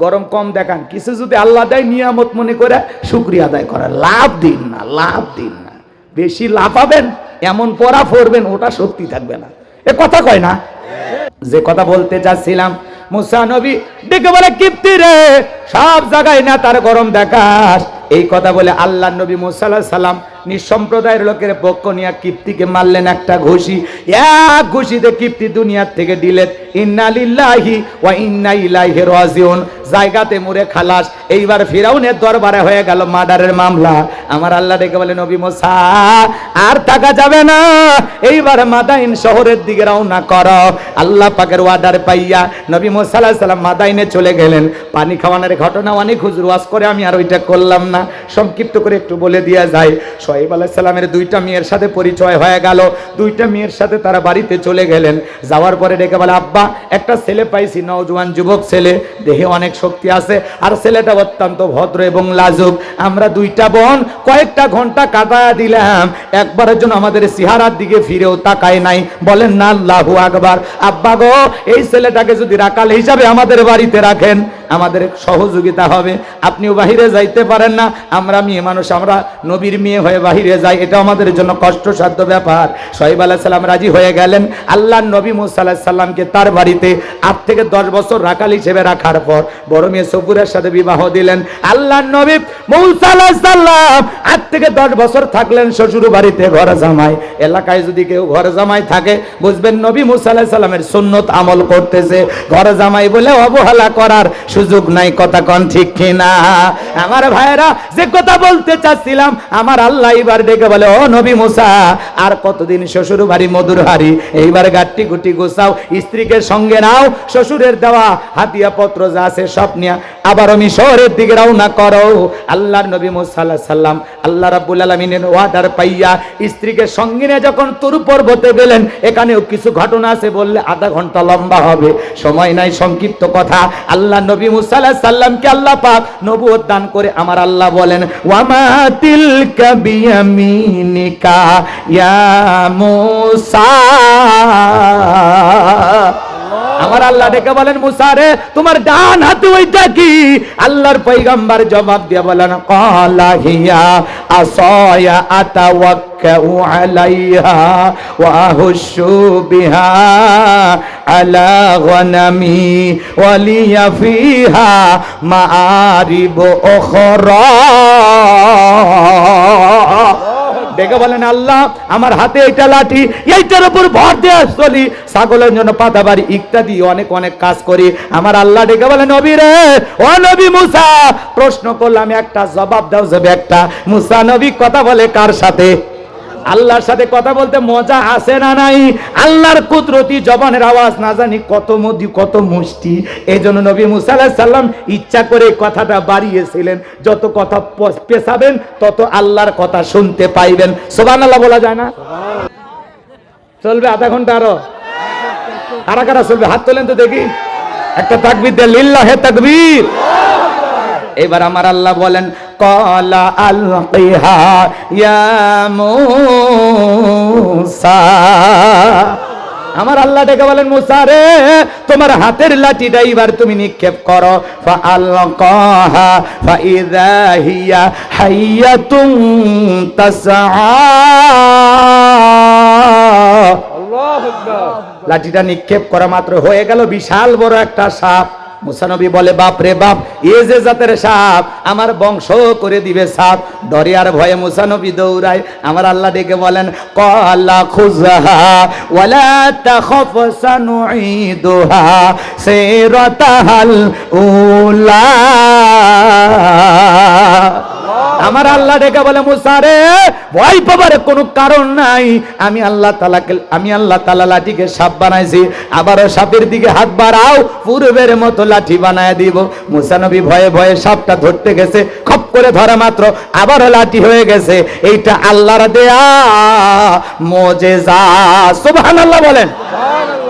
গরম কম দেখান। কিছু যদি আল্লাহ দেয় নিয়ামত মনে করে শুকরিয়া আদায় করা, লাভ দিন না, লাভ দিন না। বেশি লাফাবেন, এমন পড়া পড়বেন, ওটা সত্যি থাকবে না। এ কথা কয় না? যে কথা বলতে চাচ্ছিলাম, মুসা নবী ডেকে বলে, কিপ্তি রে, সব জায়গায় না তার গরম দেখাস। এই কথা বলে আল্লাহ নবী মুসা আলাইহিস সালাম নিঃসম্প্রদায়ের লোকের পক্ষ নিয়ে কিপ্তিকে মারলেন একটা ঘুষি। এক ঘুষিতে কিপ্তি দুনিয়ার থেকে ডিলেট। ইন্না লিল্লাহি ওয়া ইন্না ইলাইহি রাজিউন। জায়গাতে মুরে খালাস। এইবার ফিরাউনের দরবারে হয়ে গেল মার্ডারের মামলা। আমার আল্লাহ ডেকে বলে, নবী মুসা আর থাকা যাবে না, এইবার মাদাইন শহরের দিকে রওনা করো। আল্লাহ পাকের ওয়ার্ডার পাইয়া নবী মুসা আলাইহিস সালাম মাদাইনে চলে গেলেন। পানি খাওয়ানোর ঘটনা অনেক হুজুর ওয়াজ করে, আমি আর ওইটা করলাম না, সংক্ষিপ্ত করে একটু বলে দিয়া যায়। শোয়েব আলাইহিস সালামের 2টা মেয়ের সাথে পরিচয় হয়ে গেল। 2টা মেয়ের সাথে তারা বাড়িতে চলে গেলেন। যাওয়ার পরে ডেকে বলে, আব্বা একটা ছেলে পাইছি, নওজোয়ান যুবক ছেলে, দেহে অনেক শক্তি আছে, আর ছেলেটা অত্যন্ত ভদ্র এবং লাজুক। আমরা 2টা বোন কয়েকটা ঘন্টা কাটায়া দিলাম, একবারের জন্য আমাদের চেহারার দিকে ফিরেও তাকায় নাই। বলেন না আল্লাহু আকবার। আব্বা গো, এই ছেলেটাকে যদি রাকাল হিসাবে আমাদের বাড়িতে রাখেন, আমাদের সহযোগিতা হবে। আপনিও বাহিরে যাইতে পারেন না, আমরা মেয়ে মানুষ, আমরা নবীর মেয়ে হয়ে বাহিরে যাই, এটা আমাদের জন্য কষ্টসাধ্য ব্যাপার। শোয়েব আলাইহিস সালাম রাজি হয়ে গেলেন। আল্লাহর নবী মুসা আলাইহিস সালামকে তার বাড়িতে 8 থেকে 10 বছর রাখাল হিসেবে রাখার পর বড় মেয়ে সফুরের সাথে বিবাহ দিলেন। আল্লাহর নবী মুসা আলাইহিস সালাম 8 থেকে 10 বছর থাকলেন শ্বশুর বাড়িতে, ঘর জামাই। এলাকায় যদি কেউ ঘর জামাই থাকে, বুঝবেন নবী মুসা আলাইহিস সালামের সুন্নত আমল করতেছে। ঘর জামাই বলে অবহেলা করার সুযোগ নাই। কথা কোন ঠিক কিনা? আমার ভাইরা, যে কথা বলতে চাচ্ছিলাম, আমার আল্লাহ এবার ডেকে বলে, ও নবী মুসা, আর কতদিন শ্বশুর বাড়ি মধুর হাড়ি, এইবার গাট্টি গুটি গোছাও, স্ত্রীকে সঙ্গে নাও, শ্বশুরের দেওয়া হাতিয়া পত্র যা আছে সব নিয়ে আবার আমি শহরের দিকে রওনা করো। আল্লাহর নবী মুসা আলাইহিস সালাম আল্লাহ রাব্বুল আলামিনের ওয়াদার পাইয়া স্ত্রীকে সঙ্গে নিয়ে যখন তুর পর্বতে গেলেন, এখানেও কিছু ঘটনা আছে, বললে আধা ঘন্টা লম্বা হবে, সময় নাই, সংক্ষিপ্ত কথা। আল্লাহ নবী মুসা আলাইহিস সালামকে আল্লাহ পাক নবুয়ত দান করে আমার আল্লাহ বলেন, ওয়ামা তিলকা বিয়ামিনিকা ইয়া মুসা। আমার আল্লাহ ডেকে বলেন, মুসা রে, তোমার ডান হাতে ওইটা কি? আল্লাহর পয়গম্বর জবাব দিয়ে বলেন, ক্বালা হিয়া আসায়া আতাওয়াক্কাউ আলাইহা ওয়া আহুশু বিহা আলা গনামি ওয়া লিয়া ফিহা মাআরিব উখরা। ডেকে বলেন আল্লাহ আমার হাতে এইটা লাঠি, এইটার উপর ভর দিয়ে চলি, ছাগলের জন্য পাতা বাড়ি ইত্যাদি অনেক অনেক কাজ করি। আমার আল্লাহ ডেকে বলেন নবী রে, ও নবী মুসা, প্রশ্ন করলাম একটা জবাব দাও। যাবে একটা। মুসা নবী কথা বলে কার সাথে? আল্লাহর সাথে কথা বলতে মজা আছে না নাই? আল্লাহর কুদরতি জবানের আওয়াজ না জানি কত মধু কত মুষ্টি। এই জন্য নবী মুসা আলাইহিস সালাম ইচ্ছা করে কথাটা বাড়িয়েছিলেন, যত কথা পেছাবেন তত আল্লাহর কথা শুনতে পাইবেন। সুবহানাল্লাহ বলা যায় না? চলবে আধা ঘন্টা আরো? কারা কারা চলবে হাত তোলেন তো দেখি। একটা তাকবীর দেন, লিল্লাহে তাকবীর। এবার আমার আল্লাহ বলেন ক্বালা আলকিহা ইয়া মূসা। আমার আল্লাহ ডেকে বলেন মুসা রে, তোমার হাতের লাঠিটা এবার তুমি নিক্ষেপ করো। ফাআলকাহা ফাইযা হিয়া হাইয়াতুন তাসআ। আল্লাহু আকবার। লাঠিটা নিক্ষেপ করা মাত্র হয়ে গেল বিশাল বড় একটা সাপ। মুসা নবী বলে বাপ রে বাপ, এ যে জাতের সাপ, আমার বংশ করে দিবে সাপ। ডরে আর ভয়ে মুসা নবী দৌড়ায়। আমার আল্লাহ ডেকে বলেন ক্বালা খুযহা ওয়ালা তাখাফ সানুঈদুহা সিরাতাহাল উলা। আমার আল্লাহ ডেকে বলে মুসা রে, ভয় পাবার কোনো কারণ নাই। আমি আল্লাহ তাআলা লাঠিকে সাপ বানাইছি, আবারও সাপের দিকে হাত বাড়াও, পূর্বের মতো লাঠি বানায় দিব। মুসা নবী ভয়ে ভয়ে সাপটা ধরতে গেছে, খপ করে ধরা মাত্র আবারও লাঠি হয়ে গেছে। এইটা আল্লাহর দেয়া মুজিজা। সুবহানাল্লাহ বলেন।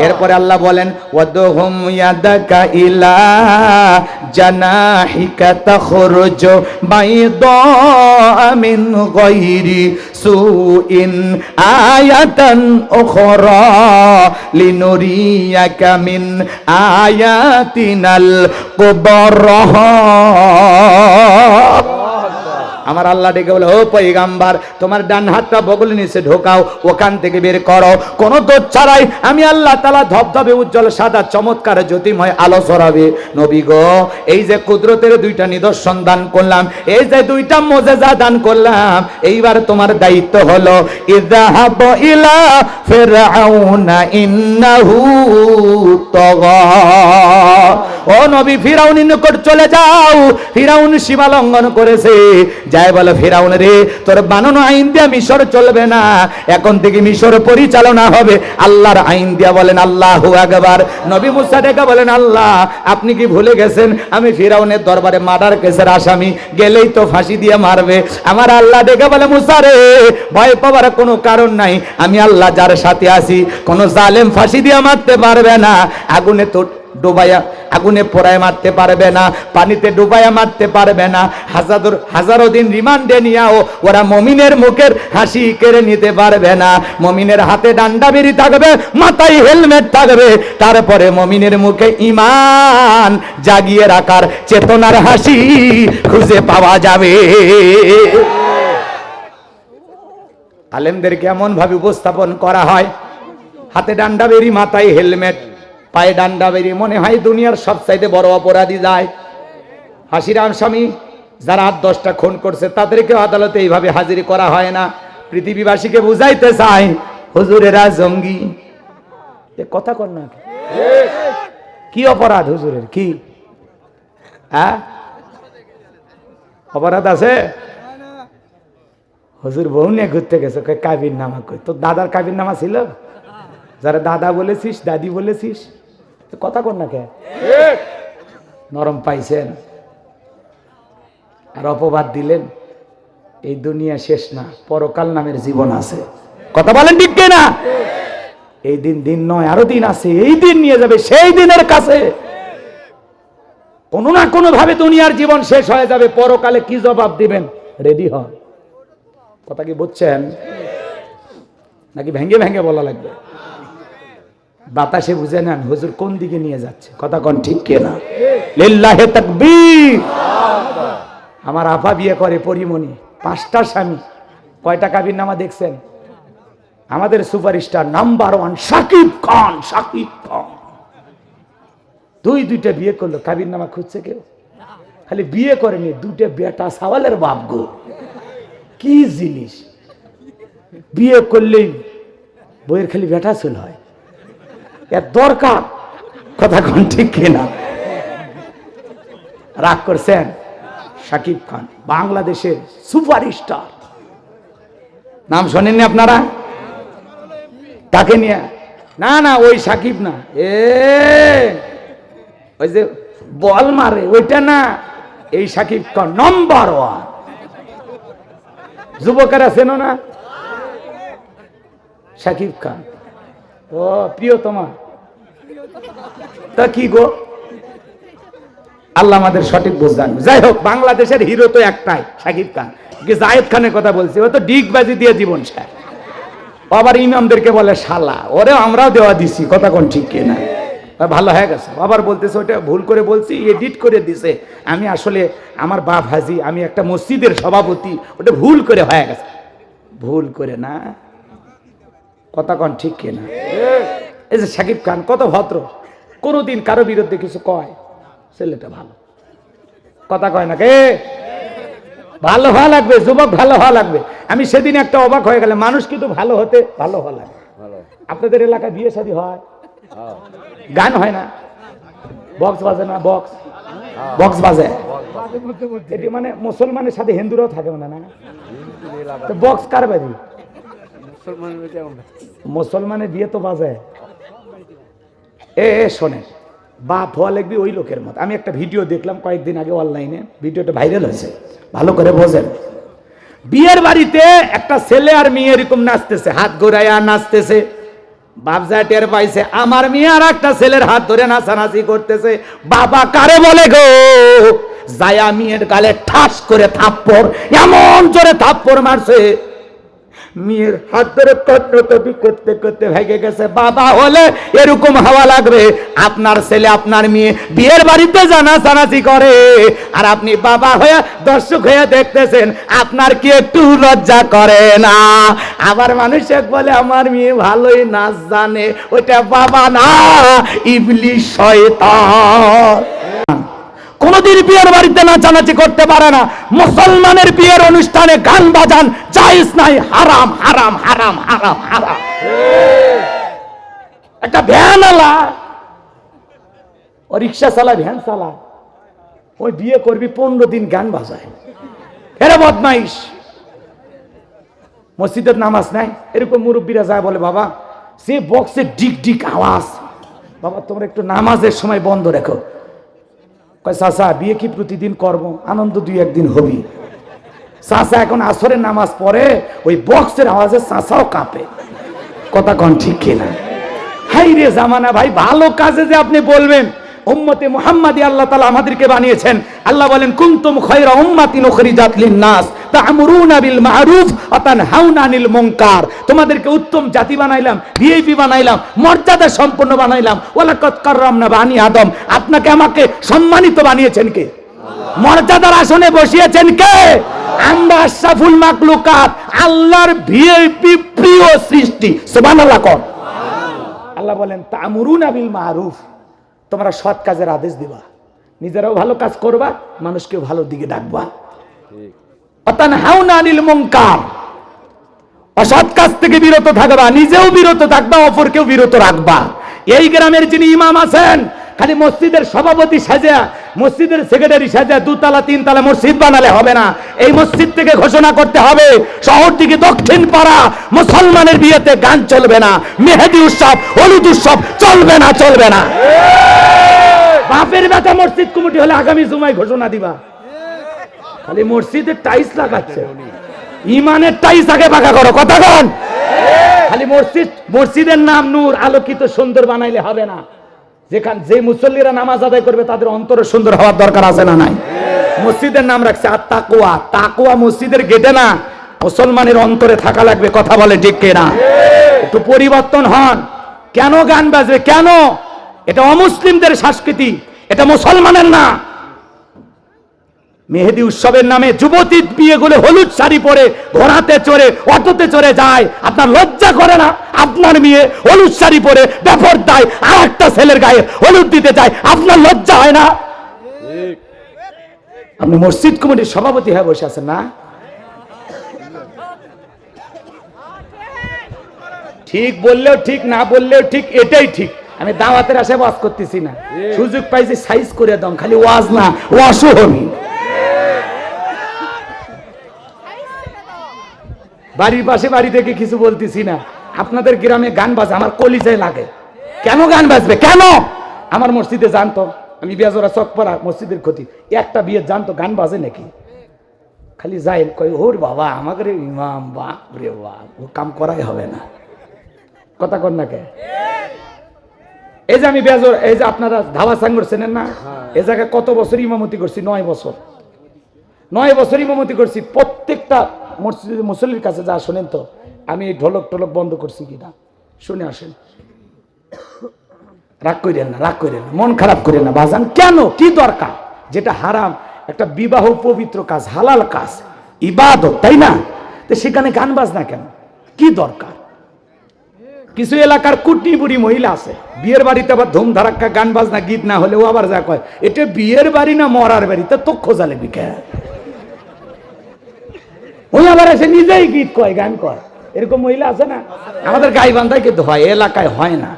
এরপরে আল্লাহ বলেন ওয়াদহুম ইয়াদাকা ইলা জানাহিকা তাখরুজ বাইদা মিন গায়রি সুইন আয়াতান উখরা লিনুরিয়াকা মিন আয়াতিনাল কুবরা। আমার আল্লাহ ডেকে বলে ও পয়গাম্বার, তোমার ডান হাতটা বগলের নিচে ঢোকাও, ওখান থেকে বের করো। কোন দোষ ছাড়াই আমি আল্লাহ তাআলা ধবধবে উজ্জ্বল সাদা চমৎকার জ্যোতিময় আলো ছড়াবে। নবী গো, এই যে কুদরতের দুইটা নিদর্শন দান করলাম, এই যে দুইটা মুজিজা দান করলাম, এইবার তোমার দায়িত্ব হলো ইযহাব ইলা ফিরআউনা ইন্নাহু তাগা। ও নবী, ফিরাউনের নিকট চলে যাও। ফিরাউন সীমা লঙ্ঘন করেছে। যাই বলে ফিরাউন রে, তোর বানানো আইন দিয়া মিশর চলবে না, এখন থেকে মিশর পরিচালনা হবে আল্লাহর আইন দিয়া। বলেন আল্লাহু আকবার। নবী মুসা ডেকে বলেন আল্লাহ, আপনি কি ভুলে গেছেন আমি ফিরাউনের দরবারে মার্ডার কেসের আসামি, গেলেই তো ফাঁসি দিয়ে মারবে। আমার আল্লাহ ডেকে বলে মুসা রে, ভয় পাওয়ার কোনো কারণ নাই। আমি আল্লাহ যার সাথে আছি, কোন জালেম ফাঁসি দিয়ে মারতে পারবে না। আগুনে তো ডুবাইয়া, আগুনে পোড়ায় মারতে পারবে না, পানিতে ডুবাইয়া মারতে পারবে না। হাজারো দিন রিমান্ডে নিয়েও ওরা মমিনের মুখের হাসি কেড়ে নিতে পারবে না। মমিনের হাতে ডান্ডা বেরি থাকবে, মাথায় হেলমেট থাকবে, তারপরে মমিনের মুখে ঈমান জাগিয়ে রাখার চেতনার হাসি খুঁজে পাওয়া যাবে। আলেমদেরকে এমন ভাবে উপস্থাপন করা হয়, হাতে ডান্ডা বেরি, মাথায় হেলমেট, পায়ে ডান্ডা বেরিয়ে, মনে হয় দুনিয়ার সবচাইতে বড় অপরাধী যায়। হাসিরাম স্বামী যারা 8-10টা খুন করছে, তাদেরকে আদালতে এইভাবে হাজির করা হয় না। পৃথিবীবাসীকে বুঝাইতে চায় হুজুরেরা জঙ্গি। এ কথা কর না, কি অপরাধ হুজুরের? কি অপরাধ আছে? হুজুর বউ নিয়ে ঘুরতে গেছে, কাবির নামা কই? তোর দাদার কাবির নামা ছিল? যারা দাদা বলেছিস, দাদি বলেছিস, কথা কর না কে? নরম পাইছেন আর অপবাদ দিলেন। এই দুনিয়া শেষ না, পরকাল নামের জীবন আছে। কথা বলেন ঠিক না? এই দিন নয়, আরো দিন আছে। এই দিন নিয়ে যাবে সেই দিনের কাছে। কোনো না কোনো ভাবে দুনিয়ার জীবন শেষ হয়ে যাবে। পরকালে কি জবাব দিবেন? রেডি হন। কথা কি বুঝছেন নাকি ভেঙ্গে ভেঙ্গে বলা লাগবে? বাতাসে বুঝে নেন হুজুর কোন দিকে নিয়ে যাচ্ছে। কথা কোন ঠিক কিনা? লিল্লাহে তাকবীর। আমার আপা বিয়ে করে পরিমণি, 5টা স্বামী। কয়টা কাবির নামা দেখছেন? আমাদের সুপারস্টার নাম্বার 1 শাকিব খান। শাকিব খান 2টা বিয়ে করলো, কাবির নামা খুঁজছে কেউ? খালি বিয়ে করেনি, 2টা বেটা, সওয়ালের বাপ গো। কি জিনিস! বিয়ে করলেই বইয়ের খালি বেটা ছিল হয়, এর দরকার কথা কোন ঠিক কিনা? রাগ করছেন? শাকিব খান বাংলাদেশের সুপারস্টার, নাম শোনেননি আপনারা? কাকে নিয়ে? না না ওই শাকিব না, ওই যে বল মারে ওইটা না, এই শাকিব খান নম্বর 1। যুবকেরা চেনো না শাকিব খান? ও প্রিয়তমা, তা কি গো, আল্লাহ আমাদের সঠিক বুঝ জানবে। যাই হোক, বাংলাদেশের হিরো তো একটাই শাকিব খান। জায়েদ খানের কথা বলছি, ও তো ডিগবাজি দিয়ে জীবন শেষ। আবার ইমামদেরকে বলে শালা, ওরে আমরাও দেওয়া দিছি, কথা কোন ঠিক কিনা? ভালো হয়ে গেছে। আবার বলতেছে ওটা ভুল করে বলছি, এডিট করে দিছে। আমি আসলে আমার বাপ হাজি, আমি একটা মসজিদের সভাপতি, ওটা ভুল করে হয়ে গেছে। ভুল করে না, কথা কোন ঠিক কিনা? এই যে শাকিব খান কত ভদ্র, কোনোদিন কারো বিরুদ্ধে কিছু কয়, ছেলেটা ভালো, কথা কয় না কে? ভালো হওয়া লাগবে যুবক, ভালো হওয়া লাগবে। আমি সেদিন একটা অবাক হয়ে গেলাম, মানুষ কিন্তু ভালো হতে ভালো হওয়া লাগে। আপনাদের এলাকায় বিয়ে শাদী হয়, গান হয় না, বক্স বাজে না? বক্স বাজে, এটি মানে মুসলমানের সাথে হিন্দুরাও থাকে না, না বক্স কার বাজি? মুসলমানের বিয়ে তো বাজে। শোনে, বাপ হওয়া লাগবে ওই লোকের মত। আমি একটা ভিডিও দেখলাম কয়েকদিন আগে অনলাইনে, ভিডিওটা ভাইরাল হয়েছে, ভালো করে বোঝেন। বিয়ের বাড়িতে একটা ছেলে আর মেয়ে এরকম নাচতেছে, হাত ঘোরাইয়া নাচতেছে। বাপ যা টের পাইছে, আমার মেয়ে আর একটা ছেলের হাত ধরে নাচানাচি করতেছে। বাবা কারে বলে গো, যায়া মেয়ের গালে ঠাস করে থাপ্পড়, এমন জোরে থাপ্পড় মারছে, মেয়ের হাত ধরে কটনকটি করতে করতে ভেঙে গেছে। বাবা হলে এরকম হওয়া লাগবে। আপনার ছেলে আপনার মেয়ে বিয়ের বাড়িতে জানাজানাজি করে, আর আপনি বাবা হয়ে দর্শক হয়ে দেখতেছেন, আপনার কি একটু লজ্জা করে না? আবার মানুষ বলে আমার মেয়ে ভালোই নাচ জানে, ওইটা বাবা না, ইবলিশ শয়তান। কোনদিন বিয়ের বাড়িতে নাচানাচি করতে পারে না। মুসলমানের বিয়ের অনুষ্ঠানে গান বাজান জায়েজ নাই, হারাম হারাম হারাম হারাম হারাম। একটা ভ্যানওয়ালা, ও রিক্সা চালায়, ভ্যান চালায়, ওই বিয়ে করবি 15 দিন গান বাজায়, এরা বদমাইশ। মসজিদের নামাজ নাই, এরকম মুরব্বীরা যায় বলে বাবা সে বক্সে ডিক ডিক আওয়াজ, বাবা তোমরা একটু নামাজের সময় বন্ধ রেখো। কয় চাচা বিয়ে কি প্রতিদিন করবো, আনন্দ 2 একদিন হবি। চাচা এখন আসরের নামাজ পড়ে, ওই বক্সের আওয়াজে চাচাও কাঁপে, কথা কন ঠিক কিনা? হাই রে জামানা ভাই, ভালো কাজে যে আপনি বলবেন। উম্মতে মুহাম্মাদি আল্লাহ তাআলা আমাদেরকে বানিয়েছেন। আল্লাহ বলেন কুনতুম খায়রা উম্মাতিন উখরিজাত লিন-নাস তা'মুরুনা বিল মা'রুফ ওয়া তানহাউনা আনিল মুনকার। তোমাদেরকে উত্তম জাতি বানাইলাম, ভিআইপি বানাইলাম, মর্যাদা সম্পন্ন বানাইলাম। ওয়ালাকাদ কাররামনা বানি আদম। আপনাকে আমাকে সম্মানিত বানিয়েছেন কে? মর্যাদার আসনে বসিয়েছেন কে? আমরা আশরাফুল মাখলুকাত, আল্লাহর ভিআইপি প্রিয় সৃষ্টি। সুবহানাল্লাহ কোন। আল্লাহ বলেন তা'মুরুনা বিল মা'রুফ, তোমরা সৎ কাজের আদেশ দিবা, নিজেরাও ভালো কাজ করবা, মানুষকে ভালো দিকে ডাকবা। তানহাউনা আনিল মুনকার, অসৎ কাজ থেকে বিরত থাকবা, নিজেও বিরত থাকবা, অপরকেও বিরত রাখবা। এই গ্রামের যিনি ইমাম আছেন, খালি মসজিদের সভাপতি সাজা, মসজিদের সেক্রেটারি সাজা 2 তলা 3 তলা মসজিদ বানালে হবে না। এই মসজিদ থেকে ঘোষণা করতে হবে, শহর দিকে দক্ষিণ পাড়া মুসলমানের বিয়েতে গান চলবে না, মেহেদি উৎসব, হলুদ উৎসব চলবে না, চলবে না। বাপের বেটা মসজিদ কমিটি হলে আগামী জুমায় ঘোষণা দিবা। খালি মসজিদের টাইলস লাগাচ্ছে, ইমানের টাইলস আগে পাকা করো, কথা কন। খালি মসজিদের নাম নূর, আলোকিত সুন্দর বানাইলে হবে না। যে মুসল্লিরা নামাজ আদায় করবে তাদের অন্তরে সুন্দর হওয়ার দরকার আছে না নাই? মসজিদের নাম রাখছে আর তাকওয়া। তাকওয়া মসজিদের গেটে না, মুসলমানের অন্তরে থাকা লাগবে, কথা বলে ঠিক কিনা? একটু পরিবর্তন হন। কেন গান বাজবে? কেন? এটা অমুসলিমদের সংস্কৃতি, এটা মুসলমানের না। মেহেদি উৎসবের নামে যুবতী বিয়েগুলো হলুদ শাড়ি পরে ঘোড়াতে চড়ে অটোতে চড়ে যায়, আপনার লজ্জা করে না? আপনার মেয়ে হলুদ শাড়ি পরে বেপরদায় আর একটা ছেলের গায়ে হলুদ দিতে যায়, আপনার লজ্জা হয় না? আপনি মসজিদ কমিটির সভাপতি হয়ে বসে আছেন না? ঠিক বললেও ঠিক, না বললেও ঠিক, এটাই ঠিক। আমি দাওয়াতের আশায় ওয়াজ করতেছি না, সুযোগ পাইছি সাইজ করে দাম, খালি ওয়াজ না ওয়াশও হবি। বাড়ির পাশে বাড়ি থেকে কিছু বলতেছি না। আপনাদের গ্রামে গান বাজে, আমার কলিজায় লাগে। কেন গান বাজবে? কেন? আমার মসজিদে জানতো, আমি বেজরা চকপাড়া মসজিদের ক্ষতি, একটা বিয়ে জানতো গান বাজে নাকি? খালি যাই কই, ওর বাবা আমাকে ইমাম, বাপ রে বাপ, ও কাম করাই হবে না। কথা কর না কে? এই যে আমি বেজর, এই যে আপনারা ধাবা সাঙ্গর চেনেন না, এই জায়গায় কত বছর ইমামতি করছি? 9 বছর। 9 বছর ইমামতি করছি। প্রত্যেকটা মসজিদের মুসল্লির কাছে যা শোনেন তো, আমি এই ঢোলক টোলক বন্ধ করছি কিনা শুনে আসেন। রাগ করেন না, রাগ করেন না, মন খারাপ করেন না বাজান। কেন? কি দরকার? যেটা হারাম, একটা বিবাহ পবিত্র কাজ, হালাল কাজ, ইবাদত, তাই না? তো সেখানে গান বাজনা কেন? কি দরকার? কিছু এলাকার কুটনি বুড়ি মহিলা আছে, বিয়ের বাড়িতে আবার ধুম ধারাক্কা গান বাজনা গীত না হলেও আবার যা কয়, এটা বিয়ের বাড়ি না মরার বাড়ি, তা তো খোঁজালে বিকে। ওই আবার এসে নিজেই গীত কয়, গান কয়, এরকম মহিলা আছে না? আমাদের গাইবান্ধায় কিন্তু হয়, এলাকায় হয় না।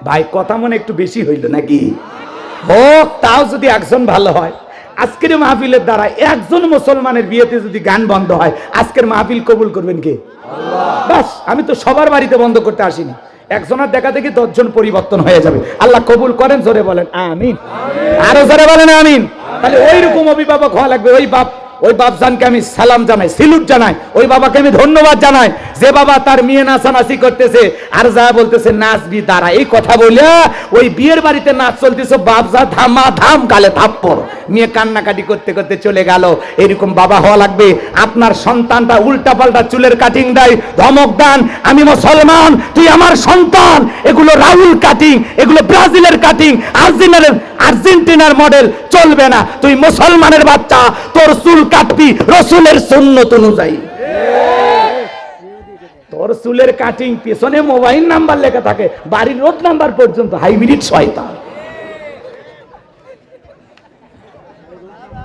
ভাই কথা মনে একটু বেশি হইল নাকি? হোক, তাও যদি একজন ভালো হয়। আজকের মাহফিলের দ্বারা একজন মুসলমানের বিয়েতে যদি গান বন্ধ হয়, আজকের মাহফিল কবুল করবেন কে? বাস, আমি তো সবার বাড়িতে বন্ধ করতে আসিনি। একজনের দেখা দেখি 10 জন পরিবর্তন হয়ে যাবে। আল্লাহ কবুল করেন, জোরে বলেন আমিন। আরো জোরে বলেন আমিন। তাহলে ওই রকম অভিভাবক হওয়া লাগবে। ওই বাপজানকে আমি সালাম জানাই, সিলুট জানাই, ওই বাবাকে আমি ধন্যবাদ জানাই, যে বাবা তার মেয়ে নাচানাচি করতেছে আর যা বলতেছে নাচবি দাঁড়া, এই কথা বলে ওই বিয়ের বাড়িতে নাচ চলতেছে, বাপজা ধামা ধাম গালে থাপ্পড়, মেয়ে কান্নাকাটি করতে করতে চলে গেল। এরকম বাবা হওয়া লাগবে। আপনার সন্তানটা উল্টা পাল্টা চুলের কাটিং দেয়, ধমক দেন, আমি মুসলমান, তুই আমার সন্তান, এগুলো রাহুল কাটিং, এগুলো ব্রাজিলের কাটিং, আর্জেন্টিনার মডেল চলবে না। তুই মুসলমানের বাচ্চা, তোর চুল কাটবি রসুলের সুন্নত অনুযায়ী। তোর চুলের কাটিং পেছনে মোবাইল নাম্বার লেখা থাকে, বাড়ির রোড নাম্বার পর্যন্ত, হাইব্রিড শয়তান।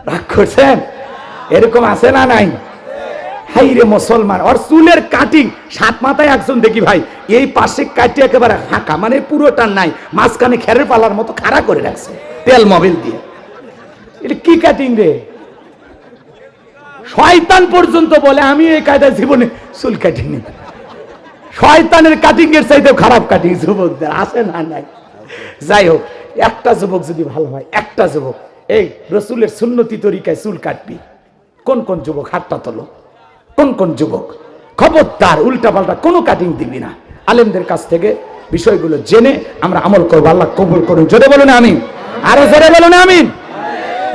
রাগ করছেন? এরকম আছে না নাই? হাই রে মুসলমান, ওর চুলের কাটিং 7 মাথায় একজন দেখি ভাই, এই পাশে কাটি একেবারে ফাঁকা, মানে পুরোটা নাই, মাঝখানে খেরের পালার মতো খাড়া করে রাখছে তেল মোবিল দিয়ে। এটা কি কাটিং রে? শয়তান পর্যন্ত বলে আমি এই কায়দায় জীবনে চুল কাটিনি। শয়তানের কাটিং এর চাইতে খারাপ কাটিং যুবকদের আছে না নাই? যাই হোক, একটা যুবক যদি ভালো হয়, একটা যুবক এই রসুলের সুন্নতি তরিকায় চুল কাটবি, কোন কোন যুবক হাতটা তোলো? কোন কোন যুবক? খবরদার উল্টা পাল্টা কোনো কাটিং দিবি না। আলেমদের কাছ থেকে বিষয়গুলো জেনে আমরা আমল করবো। আল্লাহ কবুল করুন, জোরে বলুন আমিন। আরো জোরে বলুন আমিন।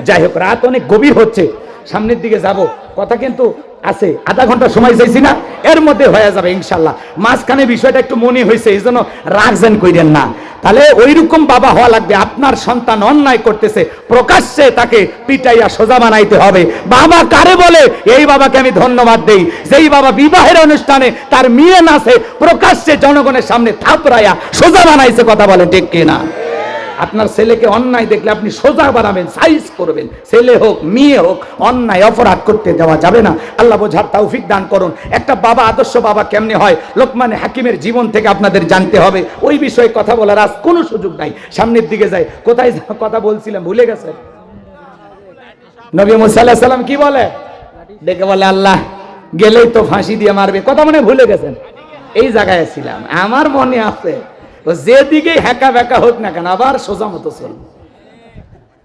যাই হোক, রাত অনেক গভীর হচ্ছে, সামনের দিকে যাব, কথা কিন্তু আছে, আধা ঘন্টা সময় চাইছি না, এর মধ্যে হয়ে যাবে ইনশাল্লাহ। মাঝখানে বিষয়টা একটু মনে হয়েছে, এই জন্য রাগজেন কইরেন না। তাহলে ওইরকম বাবা হওয়া লাগবে। আপনার সন্তান অন্যায় করতেছে, প্রকাশ্যে তাকে পিটাইয়া সোজা বানাইতে হবে। বাবা কারে বলে? এই বাবাকে আমি ধন্যবাদ দেই, যেই বাবা বিবাহের অনুষ্ঠানে তার মেয়ে নাচে প্রকাশ্যে জনগণের সামনে থাপড়াইয়া সোজা বানাইছে। কথা বলে ঠিক কিনা? আপনার ছেলেকে অন্যায় দেখলে আপনি সোজা বানাবেন, সাইজ করবেন, ছেলে হোক মেয়ে হোক, অন্যায় অপরাধ করতে দেওয়া যাবে না। আল্লাহ বোঝার তৌফিক দান করুন। একটা বাবা, আদর্শ বাবা কেমনে হয়, লোকমান হাকিমের জীবন থেকে আপনাদের জানতে হবে। ওই বিষয়ে কথা বলার আজ কোনো সুযোগ নাই। সামনের দিকে যাই, কোথায় কথা বলছিলাম ভুলে গেছেন। নবী মুসা আলাইহিস সালাম কি বলে? দেখে বলে আল্লাহ গেলেই তো ফাঁসি দিয়ে মারবে। কথা মনে ভুলে গেছেন? এই জায়গায় ছিলাম, আমার মনে আছে, যেদিকে হ্যাকা ব্যাকা হোক না কেন আবার সোজা মতো চলবে।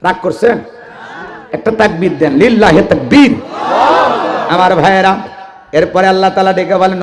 রাগ করছেন? একটা তাকবীর দেন, লিল্লাহি তাকবীর। আমার ভাইয়েরা, এরপরে আল্লাহ তাআলা ডেকে বলেন,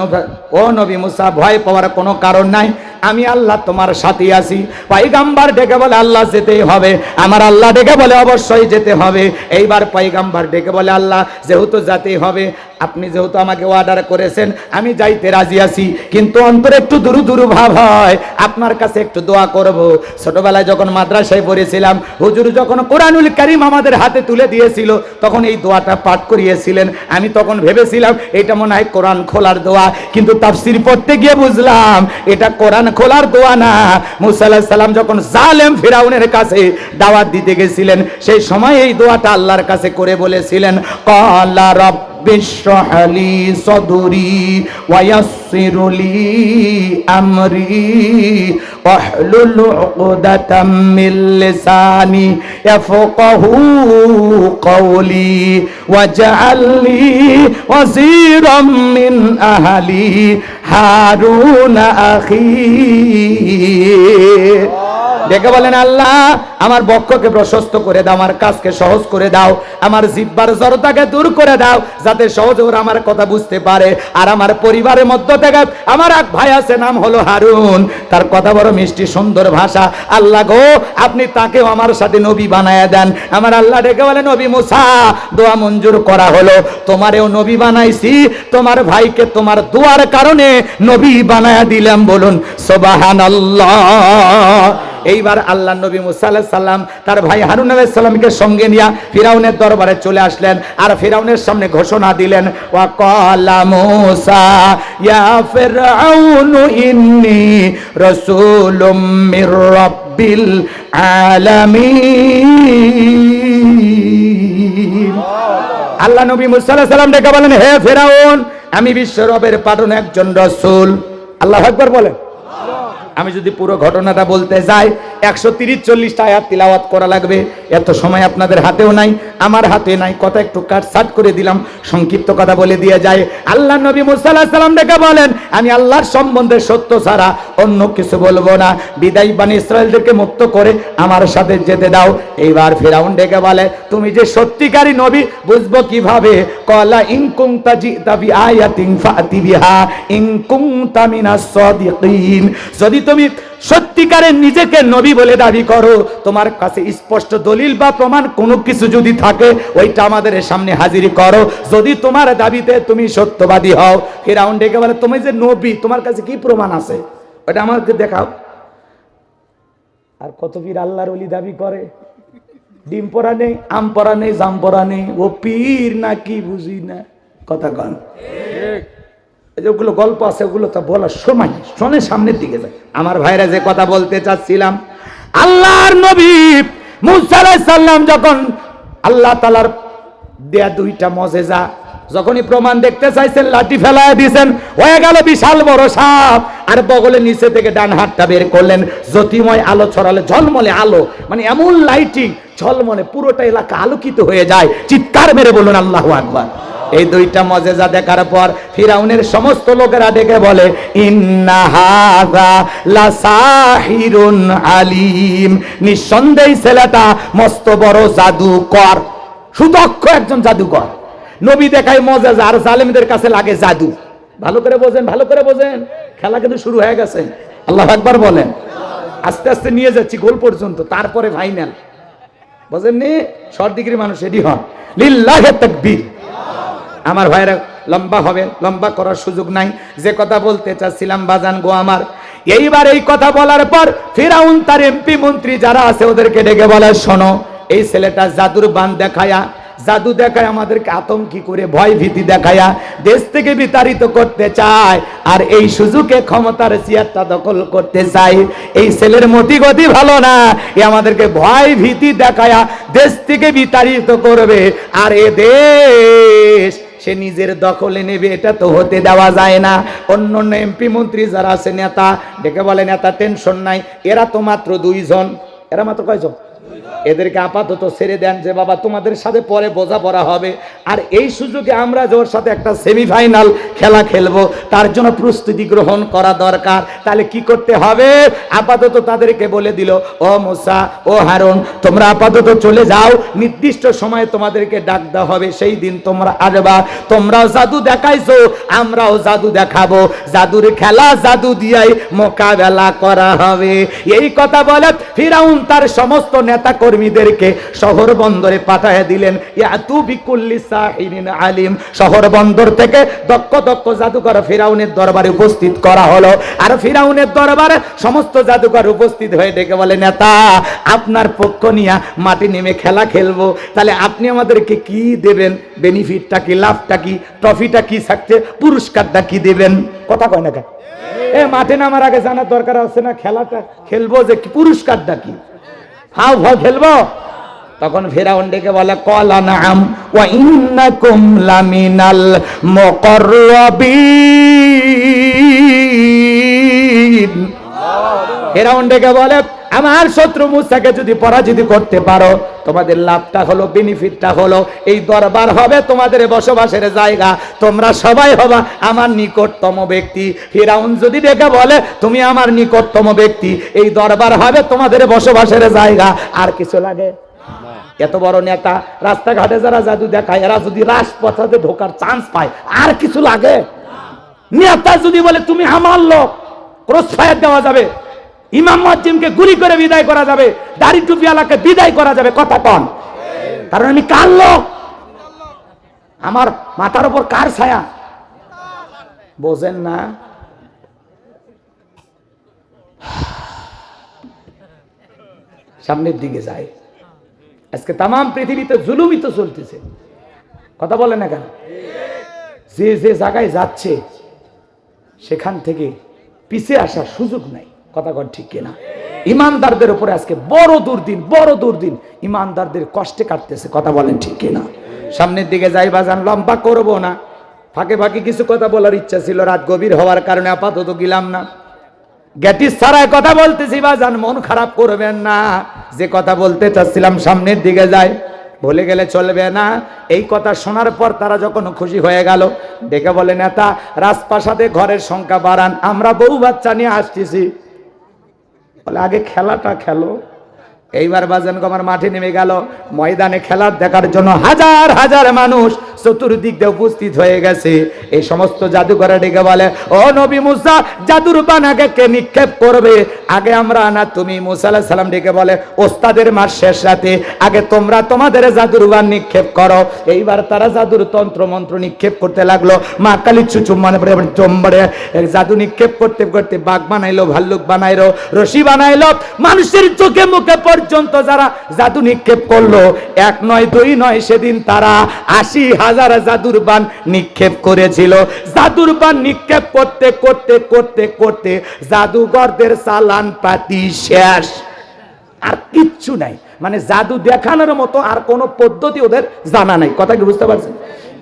ও নবী মুসা, ভয় পাওয়ার কোনো কারণ নাই, আমি আল্লাহ তোমার সাথে আছি। পয়গম্বর ডেকে বলে আল্লাহ যেতেই হবে। আমার আল্লাহ ডেকে বলে অবশ্যই যেতে হবে। এইবার পয়গম্বর ডেকে বলে আল্লাহ যেহেতু যেতেই হবে, আপনি যেহেতু আমাকে অর্ডার করেছেন, আমি যাইতে রাজি আছি, কিন্তু অন্তরে একটু দুরু দুরু ভাব হয়, আপনার কাছে একটু দোয়া করব। ছোটবেলায় যখন মাদ্রাসায় পড়েছিলাম, হুজুর যখন কোরআনুল কারীম আমাদের হাতে তুলে দিয়েছিল, তখন এই দোয়াটা পাঠ করিয়েছিলেন। আমি তখন ভেবেছিলাম এটা মনে হয় কোরআন খোলার দোয়া, কিন্তু তাফসীর পড়তে গিয়ে বুঝলাম এটা কোরআন খোলার দোয়া না। মুসা আলাইহিস সালাম যখন জালেম ফিরাউনের কাছে দাওয়াত দিতে গেছিলেন, সেই সময় এই দোয়াটা আল্লাহর কাছে করে বলেছিলেন, ক্বালা রাব্ব বিশরাহলি সদরি ওয়া ইয়াসসিরলি আমরি ওয়াহলুল উকদাতাম মিন লিসানি ইয়াফকাহু কওলি ওয়াজআলনি ওয়াজিরাম মিন আহলি হারুন আখি। ডেকে বলেন, আল্লাহ আমার বক্ষকে প্রশস্ত করে দাও, আমার কাজকে সহজ করে দাও, আমার জিহ্বার জড়তাকে দূর করে দাও, যাতে সহজে ওরা আমার কথা বুঝতে পারে। আর আমার পরিবারের মধ্য থেকে আমার এক ভাই আছে, নাম হলো হারুন, তার কথা বড় মিষ্টি সুন্দর ভাষা। আল্লাহ গো, আপনি তাকেও আমার সাথে নবী বানায়া দেন। আমার আল্লাহ ডেকে বলে, নবী মুসা, দোয়া মঞ্জুর করা হলো, তোমারেও নবী বানাইছি, তোমার ভাইকে তোমার দোয়ার কারণে নবী বানায়া দিলাম। বলুন সুবহানাল্লাহ। এইবার আল্লাহ নবী মুসা আলাইহিস সালাম তার ভাই হারুন আলাইহিস সালামকে সঙ্গে নিয়ে ফিরাউনের দরবারে চলে আসলেন, আর ফিরাউনের সামনে ঘোষণা দিলেন, ওয়া ক্বালা মুসা ইয়া ফিরআউনু ইন্নী রাসূলুম মির রাব্বিল আলামিন। আল্লাহ নবী মুসা আলাইহিস সালাম ডেকে বলেন, হে ফিরাউন, আমি বিশ্ব রবের পাঠানো একজন রাসূল। আল্লাহু আকবার বলেন। আমি যদি পুরো ঘটনাটা বলতে যাই 130-40টা আয়াত তিলাওয়াত করা লাগবে, এত সময় আপনাদের হাতেও নাই, আমার হাতে নাই, কথা একটু কাটছাট করে দিলাম, সংক্ষিপ্ত কথা বলে দিয়ে যায়। আল্লাহ নবী মুসা আলাইহিস সালাম ডেকে বলেন, আমি আল্লাহর সম্বন্ধে সত্য ছাড়া অন্য কিছু বলবো না, বিদায় বানি ইসরায়েলদেরকে মুক্ত করে আমার সাথে যেতে দাও। এইবার ফিরাউন ডেকে বলে, তুমি যে সত্যিকারী নবী বুঝবো কিভাবে? ক্বালা ইন কুনতা জিতা বিআয়াতিন ফাতি বিহা ইন কুনতা মিনাস সাদিকিন। যদি তুমি সত্যিকারের নিজেকে নবী বলে দাবি করো, তোমার কাছে স্পষ্ট দলিল বা প্রমাণ কোনো কিছু যদি থাকে, ওইটা আমাদের সামনে হাজির করো, যদি তোমার দাবিতে তুমি সত্যবাদী হও। ফিরাউন ডেকে বলে, তুমি যে নবী, তোমার কাছে কি প্রমাণ আছে, ওটা আমাকে দেখাও। আর কত পীর আল্লাহর ওলি দাবি করে, ডিম পরা নেই, আম পরা নেই, জাম পরা নেই, ও পীর না কি বুঝি না, কথা কন। যেগুলো গল্প আছে ওগুলো তো বলার সময় শোনে, সামনের দিকে যায়। আমার ভাইরা যে কথা বলতে চাচ্ছিলাম, আল্লাহর নবী মুসা আলাইহিস সালাম যখন আল্লাহ তাআলার দেয়া দুইটা মুজিজা যখনই প্রমাণ দেখতে চাইছেন, লাঠি ফেলায় দিয়েছেন, হয়ে গেল বিশাল বড় সাপ, আর বগলের নিচে থেকে ডান হাতটা বের করলেন, জ্যোতিময় আলো ছড়ালে, ঝলমলে আলো, মানে এমন লাইটিং, ঝলমলে পুরোটা এলাকা আলোকিত হয়ে যায়। চিৎকার মেরে বলুন আল্লাহু আকবার। এই দুইটা মুজিজা দেখার পর ফিরাউনের সমস্ত লোকেরা ডেকে বলে, ইন্না হাযা লাসাহিরুন আলিম, নিঃসন্দেহে ছেলেটা মস্ত বড় জাদুকর, সুদক্ষ একজন জাদুকর। নবী দেখায় মুজিজা, আর জালেমদের কাছে লাগে জাদু। ভালো করে বোঝেন, ভালো করে বোঝেন, খেলা কিন্তু শুরু হয়ে গেছে। আল্লাহু আকবার বলেন। আস্তে আস্তে নিয়ে যাচ্ছি গোল পর্যন্ত, তারপরে ফাইনাল। বোঝেননি? শর্ট ডিগ্রি মানুষ এডি হন। লিল্লাহি তাকবীর। আমার ভাইরা লম্বা হবে, লম্বা করার সুযোগ নাই। যে কথা বলতে চাচ্ছিলাম বাজান গো আমার, এইবার এই কথা বলার পর ফিরাউন তার এমপি মন্ত্রী যারা আছে ওদেরকে ডেকে বলে, শোনো, এই ছেলেটা জাদুর বান দেখায়া, জাদু দেখায় আমাদেরকে আতঙ্কি করে, ভয় ভীতি দেখায়া দেশ থেকে বিতাড়িত করতে চায়, আর এই সুযোগে ক্ষমতার চেয়ারটা দখল করতে চায়। এই ছেলের মতি গতি ভালো না, এ আমাদেরকে ভয় ভীতি দেখায়া দেশ থেকে বিতাড়িত করবে, আর এ দেশ সে নিজের দখলে নেবে, এটা তো হতে দেওয়া যায় না। অন্য অন্য এমপি মন্ত্রী যারা আছে, নেতা ডেকে বলে, নেতা টেনশন নাই, এরা তো মাত্র 2 জন। এরা মাত্র কয়জন? এদেরকে আপাতত ছেড়ে দেন, যে বাবা তোমাদের সাথে পরে বোঝাপড়া হবে, আর এই সুযোগে আমরা যে ওর সাথে একটা সেমিফাইনাল খেলা খেলবো, তার জন্য প্রস্তুতি গ্রহণ করা দরকার। তাহলে কি করতে হবে? আপাতত তাদেরকে বলে দিল, ও মুসা, ও হারুন, তোমরা আপাতত চলে যাও, নির্দিষ্ট সময়ে তোমাদেরকে ডাক দেওয়া হবে, সেই দিন তোমরা আসবা। তোমরাও জাদু দেখাইছো, আমরাও জাদু দেখাবো, জাদুর খেলা জাদু দিয়াই মোকাবেলা করা হবে। এই কথা বলে ফিরাউন তার সমস্ত নেতা কর্মীদেরকে শহর বন্দরে পাঠিয়ে দিলেন, ইয়াতু বিকুল্লি সাহিরিন আলিম। শহর বন্দর থেকে দক্ষ দক্ষ জাদুকর ফিরাউনের দরবারে উপস্থিত করা হলো, আর ফিরাউনের দরবারে সমস্ত জাদুকর উপস্থিত হয়ে ডেকে বলে, নেতা, আপনার পক্ষ নিয়ে মাটি নেমে খেলা খেলবো, তাহলে আপনি আমাদেরকে কি দেবেন? বেনিফিটটা কি, লাভটা কি, ট্রফিটা কি থাকছে, পুরস্কারটা কি দেবেন? কথা কয় না কেন? মাঠে নামার আগে জানার দরকার আছে না, খেলাটা খেলবো যে পুরস্কারটা কি, হাও ভাও খেলবো। তখন ফিরাউন ডেকে বলে ক্বালা নাআম ওয়া ইন্নাকুম লামিনাল মুকাররাবিন। ফিরাউন ডেকে বলে আমার শত্রু মুসাকে যদি পরাজিত করতে পারো, তোমাদের লাভটা হলো, বেনিফিটটা হলো, এই দরবার হবে তোমাদের বসবাসের জায়গা, তোমরা সবাই হবা আমার নিকটতম ব্যক্তি। ফিরাউন যদি ডেকে বলে তুমি আমার নিকটতম ব্যক্তি, এই দরবার হবে তোমাদের বসবাসের জায়গা, আর কিছু লাগে? এত বড় নেতা, রাস্তাঘাটে যারা জাদু দেখায়, এরা যদি রাজপথে ঢোকার চান্স পায়, আর কিছু লাগে? নেতা যদি বলে তুমি আমার লোক, ক্রস ফায়ার দেওয়া যাবে, ইমাম মুয়াজ্জিনকে গুলি করে বিদায় করা যাবে, দাড়ি টুপিওয়ালাকে বিদায় করা যাবে, কথা কন। কারণ আমি কার লোক, আমার মাথার উপর কার ছায়া, বোঝেন না? সামনের দিকে যায়। আজকে তামাম পৃথিবীতে জুলুমই তো চলতেছে, কথা বলে না কেন? যে যে জায়গায় যাচ্ছে সেখান থেকে পিছিয়ে আসার সুযোগ নাই, কথা কন ঠিক কিনা? ইমানদারদের উপরে আজকে বড় দুর্দিন, বড় দুর্দিন, ইমানদারদের কষ্টে কাটতেছে, কথা বলেন ঠিক কিনা? সামনের দিকে যাই বাজান, লম্বা করব না, ফাঁকে ফাঁকে কিছু কথা বলার ইচ্ছা ছিল, রাত গভীর হওয়ার কারণে আপাতত গেলাম না। গ্যাটিস ছাড়াই কথা বলতেছি বাজান, মন খারাপ করবেন না। যে কথা বলতে চাচ্ছিলাম সামনের দিকে যাই, বলে গেলে চলবে না। এই কথা শোনার পর তারা যখন খুশি হয়ে গেল, ডেকে বলে নেতা রাজপ্রাসাদে ঘরের সংখ্যা বাড়ান, আমরা বউ বাচ্চা নিয়ে আসতেছি। বলে আগে খেলাটা খেলো। এইবার বাজান আমার মাঠে নেমে গেল, ময়দানে খেলার দেখার জন্য হাজার হাজার মানুষ চতুর্দিক দিয়ে উপস্থিত হয়ে গেছে। এই সমস্ত জাদুঘরে ডেকে বলে ও নবী মুসা, জাদুর বান আগে কে নিক্ষেপ করবে? আগে আমরা না তুমি? মুসা আলাইহিস সালাম ডেকে বলে ওস্তাদের মার শেষ রাতে আগে তোমরা তোমাদের জাদুর বান নিক্ষেপ করো। এইবার তারা জাদুর তন্ত্র মন্ত্র নিক্ষেপ করতে লাগলো। মা কালী চুম্বনে চম্বরে জাদু নিক্ষেপ করতে করতে বাঘ বানাইলো, ভাল্লুক বানাইলো, রশি বানাইলো, মানুষের চোখে মুখে পর্যন্ত যারা জাদু নিক্ষেপ করলো, এক নয় দুই নয়, সেদিন তারা ৮০,০০০ জাদুর বান নিক্ষেপ করেছিল। জাদুর বান নিক্ষেপ করতে করতে করতে করতে জাদুঘরদের চালান পাতি শেষ, আর কিচ্ছু নাই। মানে জাদু দেখানোর মতো আর কোনো পদ্ধতি ওদের জানা নাই, কথা কি বুঝতে পারছেন?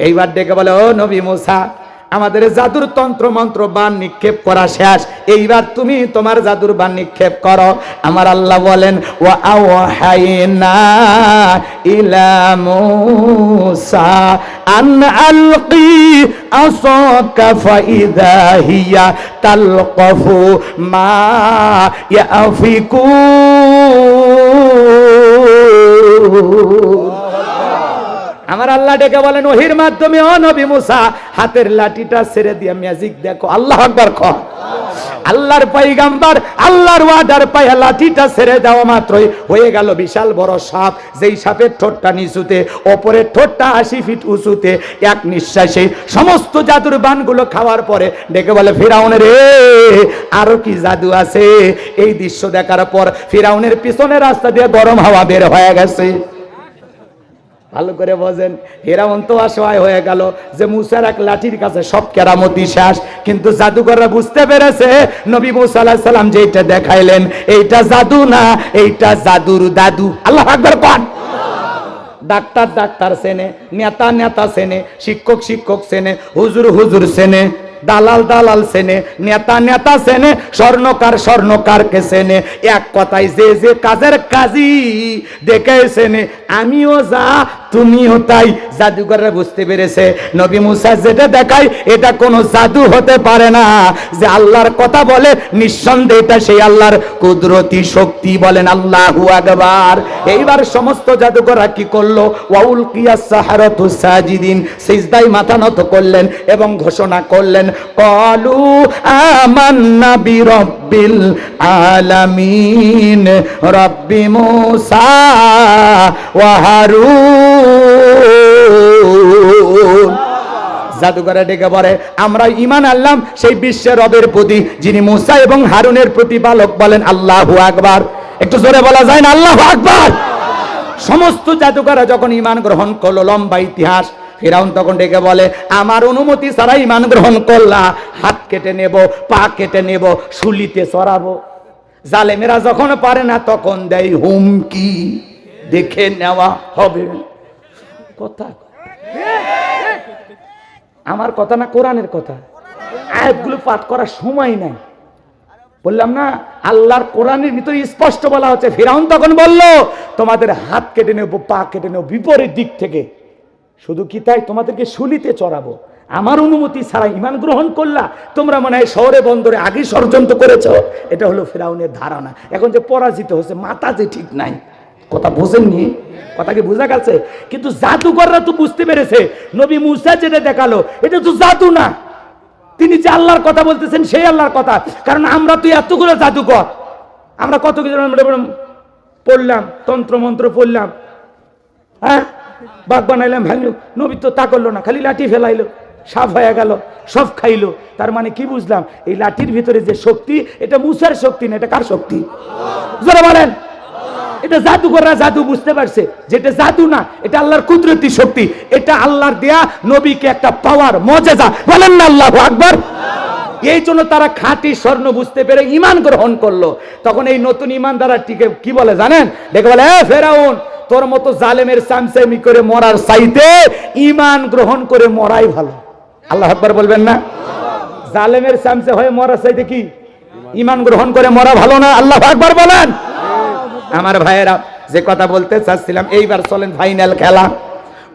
এইবার ডেকে বলে ও নবী মুসা, আমাদের জাদুর তন্ত্র মন্ত্র বান নিক্ষেপ করা শেষ, এইবার তুমি তোমার জাদুর বান নিক্ষেপ করো। আমার আল্লাহ বলেন ওয়া আওহাইনা ইলা মুসা আন আলকি আসাকা ফাইদা হিয়া তালকাফু মা ইয়াফিকুন। আমার আল্লাহ ডেকে বলেন ওহির মাধ্যমে ও নবী মুসা, হাতের লাঠিটা ছেড়ে দিয়ে ম্যাজিক দেখো। আল্লাহু আকবার কর। আল্লাহর পয়গম্বর আল্লাহর ওয়াদার পায়ে লাঠিটা ছেড়ে দেওয়া মাত্রই হয়ে গেল বিশাল বড় সাপ। যেই সাপের ঠোঁটটা নিচুতে, ওপরের ঠোঁটটা ৮০ ফিট উঁচুতে, এক নিঃশ্বাসে সমস্ত জাদুর বানগুলো খাওয়ার পরে ডেকে বলে ফিরাউন রে, আরো কি জাদু আছে? এই দৃশ্য দেখার পর ফিরাউনের পিছনের রাস্তা দিয়ে গরম হাওয়া বের হয়ে গেছে। ভালো করে বোঝেন, ফিরাউন তো অসহায় হয়ে গেল যে মুসার এক লাঠির কাছে সব কেরামতি শেষ। কিন্তু জাদুকররা বুঝতে পেরেছে নবী মুসা আলাইহিস সালাম যেটা দেখাইলেন এইটা জাদু না, এইটা জাদুর দাদু। আল্লাহু আকবার পান। ডাক্তার ডাক্তার চেনে, নেতা নেতা চেনে, শিক্ষক শিক্ষক চেনে, হুজুর হুজুর চেনে, দালাল দালাল চেনে, নেতা নেতা চেনে, স্বর্ণকার স্বর্ণকারকে চেনে। এক কথায় যে যে কাজের কাজী দেখে চেনে। আমিও যা তুমিও তাই। জাদুঘররা বুঝতে পেরেছে নবী মুসা যেটা দেখায় এটা কোনো জাদু হতে পারে না। যে আল্লাহর কথা বলে নিঃসন্দেহে এটা সেই আল্লাহর কুদরতি শক্তি। বলেন আল্লাহু আকবার। এইবার সমস্ত জাদুঘররা কি করলো? ওয়াউল কিয়াস সাহারাতু সাজিদিন, সিজদায় মাথা নত করলেন এবং ঘোষণা করলেন ক্বালু আমান্না বিরাব্বিল আলামিন রাব্বি মুসা ওয়া হারুন। জাদুঘরে ডেকে পড়ে আমরা ঈমান আনলাম সেই বিশ্বের রবের প্রতি যিনি মুসা এবং হারুনের প্রতিপালক। বলেন আল্লাহু আকবার। একটু জোরে বলা যায় না আল্লাহু আকবার? সমস্ত জাদুঘরে যখন ঈমান গ্রহণ করলো, লম্বা ইতিহাস। ফিরাউন তখন ডেকে বলে আমার অনুমতি ছাড়া ঈমান গ্রহণ করলা, হাত কেটে নেব, পা কেটে নেব, শুলিতে চড়াবো। জালেমেরা যখন পারে না তখন দেয় হুমকি। দেখে নেওয়া হবে। কথা আমার কথা না, কোরআনের কথা। আয়াতগুলো পাঠ করার সময় নাই। বললাম না, আল্লাহর কোরআনের ভিতরে স্পষ্ট বলা হচ্ছে। ফিরাউন তখন বলল, তোমাদের হাত কেটে নেব, পা কেটে নেব বিপরীত দিক থেকে। শুধু কি তাই, তোমাদেরকে শুলিতে চড়াবো। আমার অনুমতি ছাড়া ইমান গ্রহণ করলা, তোমরা মনে হয় শহরে বন্দরে আগে ষড়যন্ত্র করেছ। এটা হলো ফিরাউনের ধারণা। এখন যে পরাজিত হয়েছে, মাথা যে ঠিক নাই। কথা বোঝেননি? কথা কি বোঝা গেছে? কিন্তু জাদুকররা তো বুঝতে পেরেছে, নবী মুসা যেটা দেখালো এটা তো জাদু না। তিনি যে আল্লাহর কথা বলতেছেন সেই আল্লাহর কথা। কারণ আমরা তো এতগুলো জাদুকর, আমরা কত কিছু পড়লাম, তন্ত্র মন্ত্র পড়লাম, হ্যাঁ, বাঘ বানাইলাম, ভাঙলো। নবী তো তা করলো না, খালি লাঠি ফেলাইলো, সাফ হয়ে গেল, সব খাইলো। তার মানে কি বুঝলাম? এই লাঠির ভিতরে যে শক্তি, এটা মুসার শক্তি না, এটা কার শক্তি? যারা বলেন এটা জাদুকররা জাদু বুঝতে পারছে, যেটা জাদু না, এটা আল্লাহর কুদরতি শক্তি। এটা আল্লাহর দেয়া নবীকে একটা পাওয়ার, মজেজা। বলেন না আল্লাহু আকবার। এই জন্য তারা খাঁটি স্বর্ণ বুঝতে পেরে ঈমান গ্রহণ করলো। তখন এই নতুন ঈমানদাররা টিকে কি বলে জানেন? দেখে বলে, এ ফেরাউন, তোর মতো জালেমের চামচামি করে মরার চাইতে ঈমান গ্রহণ করে মরাই ভালো। আল্লাহু আকবার বলবেন না? জালেমের চামচা হয়ে মরার চাইতে কি ঈমান গ্রহণ করে মরা ভালো না? আল্লাহু আকবার বলেন। আমার ভাইয়েরা, যে কথা বলতে চাচ্ছিলাম, এইবার চলেন ফাইনাল খেলা।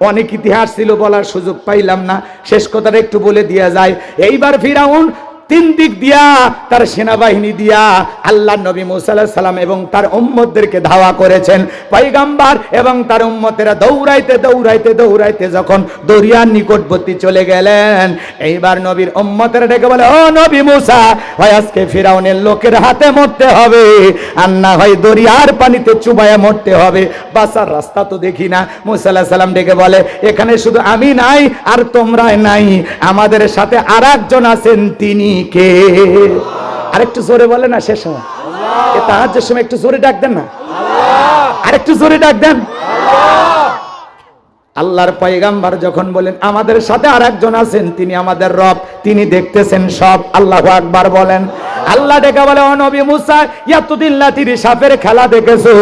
অনেক ইতিহাস ছিল, বলার সুযোগ পাইলাম না, শেষ কথাটা একটু বলে দিয়া যায়। এইবার ফিরাউন তিন দিক দিয়া, তার সেনাবাহিনী দিয়া আল্লাহ নবী মুসা আলাইহিস সালাম এবং তার উম্মতদেরকে ধাওয়া করেছেন। পয়গম্বর এবং তার উম্মতেরা দৌড়াইতে দৌড়াইতে দৌড়াইতে যখন দরিয়ার নিকটবর্তী চলে গেলেন, এইবার নবীর উম্মতেরা ডেকে বলে, ও নবী মুসা, হয় আজকে ফিরাউনের লোকের হাতে মরতে হবে, আর না হয় দরিয়ার পানিতে চুবায়া মরতে হবে, বাঁচার রাস্তা তো দেখি না। মুসা আলাইহিস সালাম ডেকে বলে, এখানে শুধু আমি নাই আর তোমরা নাই, আমাদের সাথে আরেকজন আছেন, তিনি কে? আরেকটু জোরে বলে না, শেষ সময় তাহাজ্জুদের সময় একটু জোরে ডাক দেন না, আরেকটু জোরে ডাক দেন। আল্লাহর পয়গম্বর যখন বলেন আমাদের সাথে আরেকজন আছেন, তিনি আমাদের রব, তিনি দেখতেছেন সব। আল্লাহু আকবার বলেন। আল্লাহ ডেকে বলে, ও নবী মুসা, এতদিন লাঠির সাপের খেলা দেখেছো,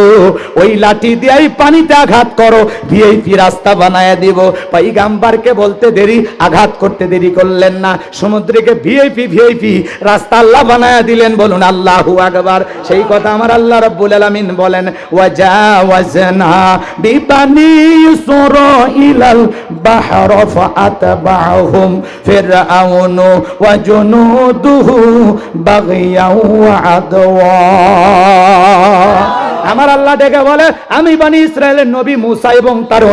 ওই লাঠি দিয়েই পানিতে আঘাত করো, ভিআইপি রাস্তা বানায় দিব। পয়গম্বরকে বলতে দেরি, আঘাত করতে দেরি করলেন না, সমুদ্রকে ভিআইপি রাস্তা আল্লাহ বানায় দিলেন। বলুন আল্লাহু আকবার। সেই কথা আমার আল্লাহ রাব্বুল আলামিন বলেন, ওয়াজাওয়াজনা বিবানি ইসরাঈলাল বাহর ফাআতবাহুম ফিরআউনু ওয়া জুনুদুহু বাগিয়া ওয়া আদওয়া। আমার আল্লাহ ডেকে বলে, আমি বনি ইসরায়েলের নবী মুসা এবং তার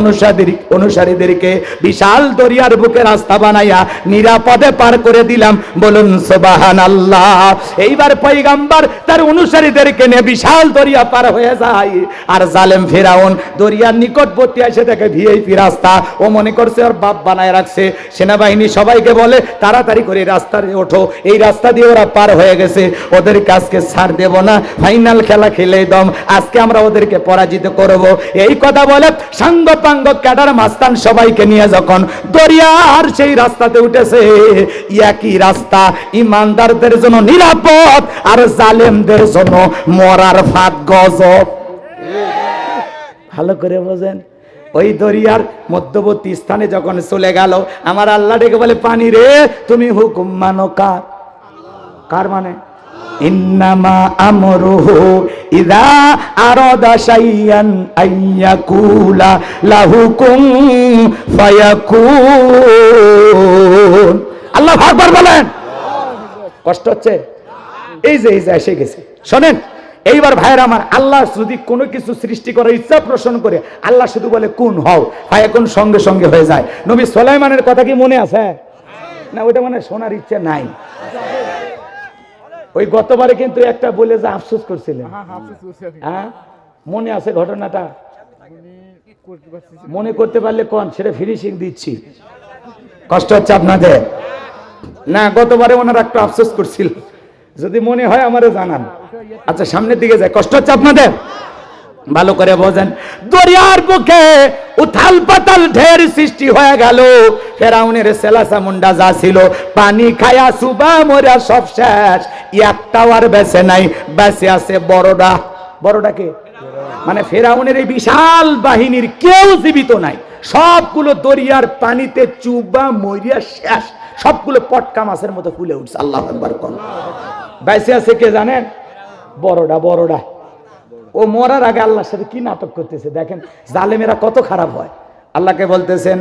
অনুসারীদেরকে বিশাল দরিয়ার বুকে রাস্তা বানাইয়া নিরাপদে পার করে দিলাম। বলুন সুবহানাল্লাহ। এইবার পয়গম্বর তার অনুসারীদেরকে নিয়ে বিশাল দরিয়া পার হয়ে যায়, আর জালেম ফিরাউন দরিয়ার নিকটবর্তী এসে দেখে ভিআইপি রাস্তা, ও মনে করছে ওর বাপ বানায় রাখছে। সেনাবাহিনী সবাইকে বলে, তাড়াতাড়ি করে রাস্তায় ওঠো, এই রাস্তা দিয়ে ওরা পার হয়ে গেছে, ওদের কাজকে ছাড় দেব না, ফাইনাল খেলা খেলে দম, আজকে আমরা ওদেরকে পরাজিত করব। এই কথা বলে সাঙ্গ পাঙ্গ ক্যাডার মাস্তান সবাইকে নিয়ে যখন দরিয়ার সেই রাস্তাতে উঠেছে, একই রাস্তা ইমানদারদের জন্য নিরাপদ, আর জালেমদের জন্য মরার ফাঁদ গজব। ভালো করে বোঝেন। ওই দরিয়ার মধ্যবর্তী স্থানে যখন চলে গেল, আমার আল্লাহ ডেকে বলে, পানি রে, তুমি হুকুম মানো কার? কার মানে? ইন্নামা আমরুহু ইযা আরাদা শাইআন আইয়াকুলা লাহু কুন ফায়াকুন। আল্লাহু আকবার বলেন। কষ্ট হচ্ছে? এই যে এসে গেছে। শোনেন, এইবার ভাইয়েরা আমার, আল্লাহ যদি কোনো কিছু সৃষ্টি করার ইচ্ছা পোষণ করে, আল্লাহ শুধু বলে কুন হও, ফায়াকুন সঙ্গে সঙ্গে হয়ে যায়। নবী সুলাইমানের কথা কি মনে আছে? না, ওইটা মানে শোনার ইচ্ছা নাই। ওই গতবারে কিন্তু একটা বলে যে আফসোস করছিলেন, হ্যাঁ মনে আছে ঘটনাটা? মনে করতে পারলে কোন, সেটা ফিনিশিং দিচ্ছি। কষ্ট হচ্ছে আপনাদের? না, গতবারে ওনারা একটু আফসোস করছিল, যদি মনে হয় আমারে জানান। আচ্ছা, সামনের দিকে যায়। কষ্ট হচ্ছে আপনাদের? ভালো করে বোঝেন। দরিয়ার বুকে উথাল পাতাল ঢের সৃষ্টি হয়ে গেল। ফেরাউনের সেলাসা মুন্ডা যা ছিল, পানি খায়া সুবা মরা সব শেষ, একটাও আর বেঁচে নাই। বেঁচে আছে বড়টা। বড়টা কে? মানে ফেরাউনের এই বিশাল বাহিনীর কেউ জীবিত নাই, সবগুলো দরিয়ার পানিতে চুবা মরিয়া শেষ, সবগুলো পটকা মাছের মতো ফুলে উঠছে। আল্লাহু আকবার কোন বাইসে আছে কে জানেন? বড়ডা ও মরার আগে আল্লাহর সাথে কি নাটক করতেছে দেখেন, জালেমেরা কত খারাপ হয়। আল্লাহকে বলতেছেন,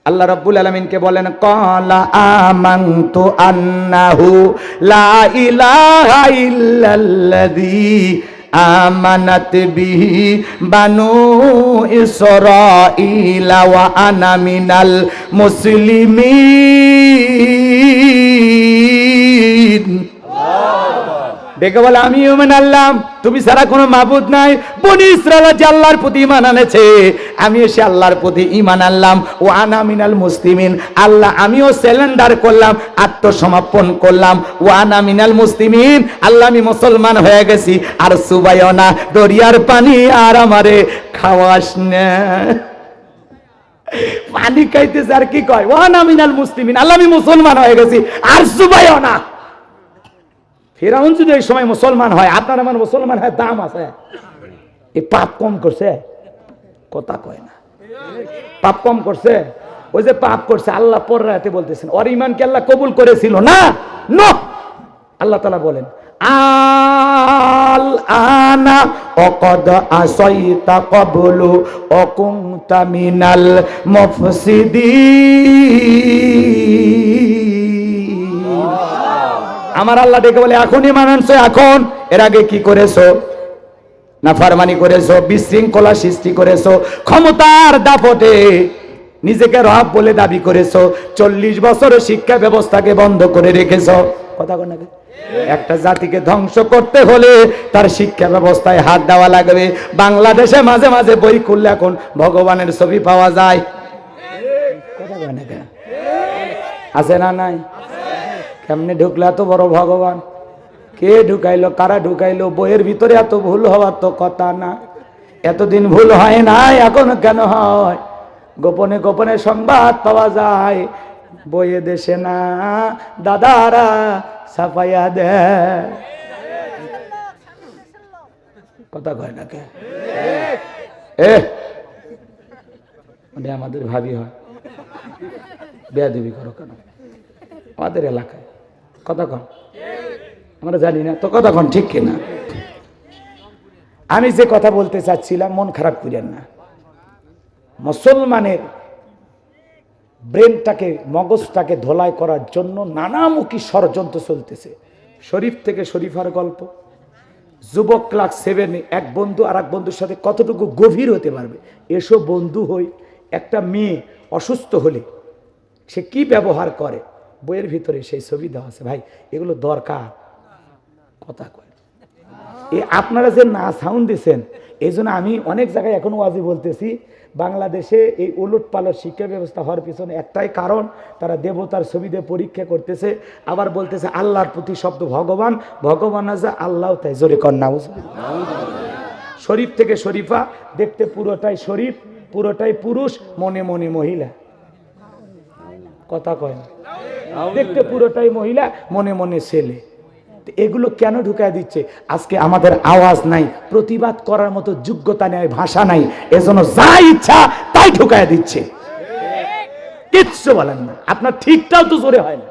আল্লাহ রাব্বুল আলামিনকে বলেন, ক্বালা আমানতু আন্নাহু লা ইলাহা ইল্লাল্লাযী আমানাত বিহি বানু ইসরাঈলা ওয়া আনা মিনাল মুসলিমিন। দেখে বলে আমি ঈমান আনলাম, তুমি ছাড়া কোনো মাবুদ নাই। বনি ইসরাঈল যে আল্লাহর প্রতি ঈমান আনেছে, আমি এসে আল্লাহর প্রতি ঈমান আনলাম। ও আনা মিনাল মুসলিমিন, আল্লাহ আমিও সারেন্ডার করলাম, আত্মসমর্পণ করলাম। ও আনা মিনাল মুসলিমিন, আল্লাহ আমি মুসলমান হয়ে গেছি। আর সুবায়না দরিয়ার পানি আর আমারে খাওয়াস না। পানি খাইতেছে আর কি কয়, ও আনা মিনাল মুসলিমিন, আল্লাহ আমি মুসলমান হয়ে গেছি আর সুবায়না। ফেরাউন যদি এই সময় মুসলমান হয়, আপনার আমার মুসলমান হয়, দাম আছে। এই পাপ কম করছে, কথা কয় না। পাপ কম করছে, ওই যে পাপ করছে আল্লাহ পর রাতে বলতেছেন ওর ঈমানকে আল্লাহ কবুল করেছিল না। নো, আল্লাহ তাআলা বলেন আল আনা ওয়াকাদ আসাইতা ক্বাবলু ওয়া কুনতা মিনাল মুফসিদিন। আমার আল্লাহ ডেকে বলে এখন ঈমান আনছো, এখন এর আগে কি করেছো? নাফরমানি করেছো, বিশৃঙ্খলা সৃষ্টি করেছো, ক্ষমতার দাপটে নিজেকে রব বলে দাবি করেছো, 40 বছর শিক্ষা ব্যবস্থাকে বন্ধ করে রেখেছো। কথা কোন নাকি? একটা জাতিকে ধ্বংস করতে হলে তার শিক্ষা ব্যবস্থায় হাত দেওয়া লাগবে। বাংলাদেশে মাঝে মাঝে বই খুললে এখন ভগবানের ছবি পাওয়া যায়। কথা কোন নাকি? আছে না নাই? কেমনে ঢুকলে এত বড় ভগবান? কে ঢুকাইলো, কারা ঢুকাইলো? বইয়ের ভিতরে এত ভুল হওয়ার তো কথা না। এতদিন ভুল হয় না, এখন কেন হয়? গোপনে গোপনে সংবাদ পাওয়া যায়, বইয়ে দেশে না দাদারা ছাপাইয়া দেয়। কথা কয় না কে? মানে আমাদের ভাবি হয়, বেয়াদবি করো কেন আমাদের এলাকায়? কথা কন, আমরা জানি না তো কথা কন, ঠিক কিনা? আমি যে কথা বলতে চাচ্ছিলাম, মন খারাপ করেন না। মুসলমানের ব্রেনটাকে, মগজটাকে ধোলাই করার জন্য নানামুখী ষড়যন্ত্র চলতেছে। শরীফ থেকে শরীফার গল্প, যুবক ক্লাস 7 এক বন্ধু আর এক বন্ধুর সাথে কতটুকু গভীর হতে পারবে, এসব বন্ধু হই। একটা মেয়ে অসুস্থ হলে সে কি ব্যবহার করে, বইয়ের ভিতরে সেই ছবি দেওয়া আছে। ভাই এগুলো দরকার। কথা কয় আপনারা যে না সাউন্ড দিচ্ছেন, এই জন্য আমি অনেক জায়গায় এখন ওয়াজি বলতেছি, বাংলাদেশে এই উলট পালট শিক্ষা ব্যবস্থা হওয়ার পিছনে একটাই কারণ, তারা দেবতার ছবি দিয়ে পরীক্ষা করতেছে, আবার বলতেছে আল্লাহর প্রতি শব্দ ভগবান, ভগবান আছে আল্লাহ, তাই জোরে কন্যা। শরীফ থেকে শরীফা, দেখতে পুরোটাই শরীফ, পুরোটাই পুরুষ, মনে মনে মহিলা। কথা কয় না? দেখতে পুরোটাই মহিলা, মনে মনে ছেলে। এগুলো কেন ঢুকায় দিচ্ছে? আজকে আমাদের আওয়াজ নাই, প্রতিবাদ করার মতো যোগ্যতা নেই, ভাষা নাই, এজন্য যা ইচ্ছা তাই ঢুকায় দিচ্ছে। কিচ্ছু বলেন না, আপনার ঠিকটাও তো জোরে হয় না।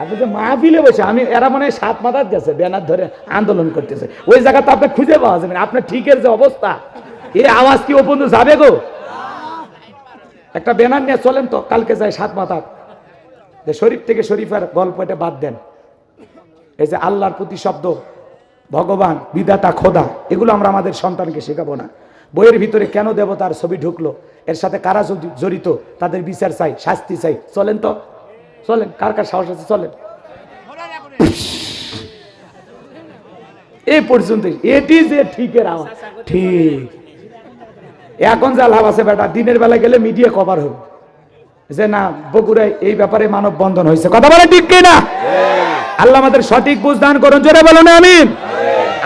আপনি যে মাহফিলে বসে, আমি এরা মানে 7 মাথার গেছে, ব্যানার ধরে আন্দোলন করতেছে, ওই জায়গাতে আপনি খুঁজে পাওয়া যাবে না। আপনার ঠিকের যে অবস্থা, এই আওয়াজ কি ও পর্যন্ত যাবে গো? একটা ব্যানার নিয়ে চলেন তো, কালকে যায় 7 মাথার। শরীফ থেকে শরীফের গল্প এটা বাদ দেন। এই যে আল্লাহর প্রতি শব্দ, ভগবান, বিধাতা, খোদা, এগুলো আমরা আমাদের সন্তানকে শেখাবো না। বইয়ের ভিতরে কেন দেবতার ছবি ঢুকলো, এর সাথে কারা জড়িত, তাদের বিচার চাই, শাস্তি চাই। চলেন তো, চলেন, কার কার সাহস আছে চলেন। এই পর্যন্ত এটি যে ঠিকের আওয়াজ, ঠিক। এখন যা লাভ আছে বেটা, দিনের বেলা গেলে মিডিয়া কভার হবে যে না বগুড়ায় এই ব্যাপারে মানববন্ধন হয়েছে। কথা বলে ঠিক কিনা? আল্লাহ আমাদের সঠিক বুঝ দান করুন, জোরে বলুন আমিন।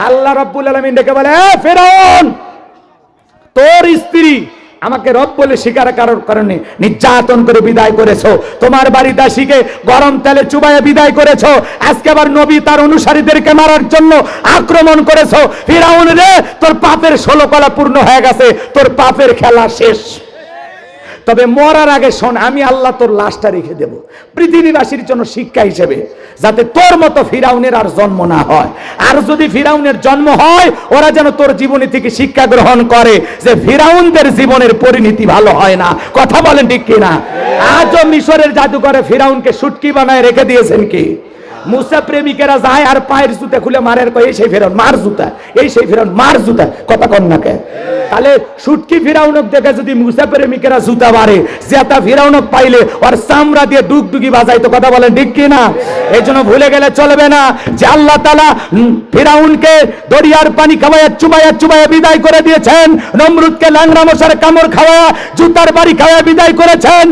আল্লাহ রাব্বুল আলামিন ডেকে বলে, ফেরাউন তোর স্ত্রী আমাকে রব বলে স্বীকার করার কারণে নির্যাতন করে বিদায় করেছো, তোমার বাড়ি দাসীকে গরম তেলে চুবাইয়ে বিদায় করেছো, আজকে আবার নবী তার অনুসারীদেরকে মারার জন্য আক্রমণ করেছো। ফিরাউন রে, তোর পাপের 16 কলা পূর্ণ হয়ে গেছে, তোর পাপের খেলা শেষ। তবে মরার আগে শোন, আমি আল্লাহ তোর লাশটা রেখে দেব পৃথিবীবাসীর জন্য শিক্ষা হিসেবে, যাতে তোর মতো ফিরাউনের আর জন্ম না হয়। আর যদি ফিরাউনের জন্ম হয়, ওরা যেন তোর জীবনী থেকে শিক্ষা গ্রহণ করে যে ফিরাউনদের জীবনের পরিণতি ভালো হয় না। কথা বলেন ঠিক কিনা? আজও মিশরের জাদুঘরে ফিরাউনকে শুটকি বানায় রেখে দিয়েছেন কি? মুসা প্রেমিকেরা যায় আর পায়ের জুতা খুলে মারের কয়, এই সেই ফিরাউন মার জুতা, এই সেই ফিরাউন মার জুতা। কথা কন না কে? তাহলে শুটকি ফিরাউনক দেখে যদি মুসা প্রেমিকেরা জুতা মারে, জেতা ফিরাউনক পাইলে ওর চামড়া দিয়ে ডুগডুগি বাজাই। তো কথা বলেন ঠিক কি না? এই জন্য ভুলে গেলে চলবে না যে আল্লাহ তাআলা ফিরাউনকে দরিয়ার পানি খাওয়ায় চুবাইয়া চুবাইয়া বিদায় করে দিয়েছেন, নমরুদকে ল্যাংড়া মশার কামড় খাওয়া জুতার বাড়ি খাওয়া বিদায় করেছেন,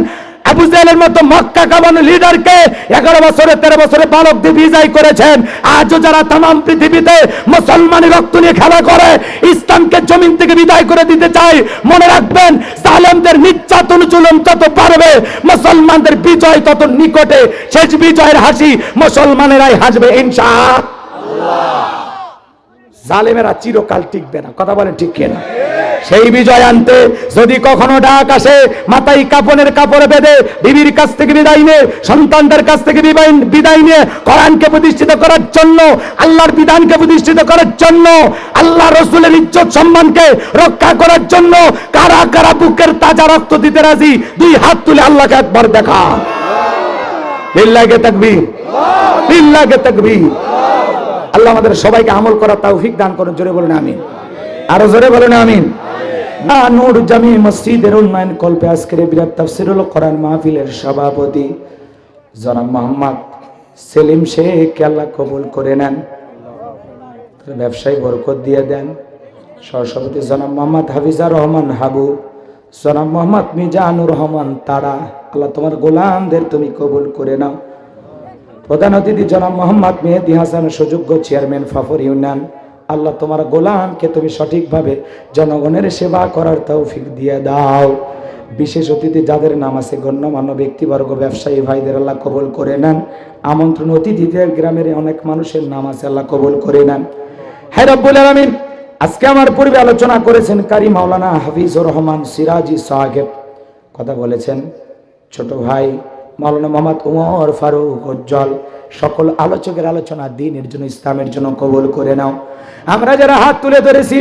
আবু জাহেলের মতো মক্কা কাঁপানো লিডারকে 11 বছরে 13 বছরে বালক দিয়ে বিজয় করেছেন। আজও যারা তামাম পৃথিবীতে মুসলমানের রক্ত নিয়ে খেলা করে, ইসলামকে জমিন থেকে বিদায় করে দিতে চায়, মনে রাখবেন জালেমদের নির্যাতন জুলুম যত পারবে, মুসলমানদের বিজয় তত নিকটে। শেষ বিজয়ের হাসি মুসলমানেরাই হাসবে ইনশাআল্লাহ। জালেমেরা চিরকাল টিকবে না। কথা বলেন ঠিক কিনা? সেই বিজয় আনতে যদি কখনো ডাক আসে, মাথায় কাপনের কাপড় বেঁধে বিবির কাছ থেকে বিদায় নিয়ে, সন্তানদের কাছ থেকে বিদায় নিয়ে কোরআনকে প্রতিষ্ঠিত করার জন্য, আল্লাহর বিধানকে প্রতিষ্ঠিত করার জন্য, আল্লাহ রসুলের ইজ্জত সম্মানকে রক্ষা করার জন্য কারা কারা বুকের তাজা রক্ত দিতে রাজি? 2 হাত তুলে আল্লাহকে একবার দেখা। লিল্লাহি তাকবীর, লিল্লাহি তাকবীর। আল্লাহ আমাদের সবাইকে আমল করার তৌফিক দান করুন। জোরে বলুন আমিন, আরো জোরে বলুন আমিন। নূর জামি মসজিদের উন্নয়ন কল্পে আজকের বিরাট তাফসীরুল কোরআন মাহফিলের সভাপতি জনাব মোহাম্মদ সেলিম শেখ, আল্লাহ কবুল করে নেন, ব্যবসায় বরকত দিয়ে দেন। সহসভাপতি জনাব মোহাম্মদ হাফিজা রহমান হাবু, জনাব মোহাম্মদ মিজানুর রহমান তারা, আল্লাহ তোমার গোলামদের তুমি কবুল করে নাও। প্রধান অতিথি জনাব মোহাম্মদ মেহেদী হাসান, সুযোগ্য চেয়ারম্যান ফাফর ইউনিয়ন, আল্লাহ তোমার গোলামকে তুমি সঠিকভাবে জনগণের সেবা করার তৌফিক দিয়ে দাও। বিশেষ অতিথি যাদের নাম আছে, গণ্যমান্য ব্যক্তিবর্গ, ব্যবসায়ী ভাইদের আল্লাহ কবুল করে নেন। আমন্ত্রণ অতিথিদের গ্রামের অনেক মানুষের নাম আছে, আল্লাহ কবুল করে নেন। হে রব্বুল আলামিন, আজকে আমার পূর্বে আলোচনা করেছেন কারি মাওলানা হাফিজুর রহমান সিরাজি সাহেব, কথা বলেছেন ছোট ভাই মাওলানা মোহাম্মদ উমর ফারুক উজ্জ্বল। সকল আলোচকের আলোচনা দ্বীনের জন্য, ইসলামের জন্য কবুল করে নাও। আমরা যারা হাত তুলে ধরেছি,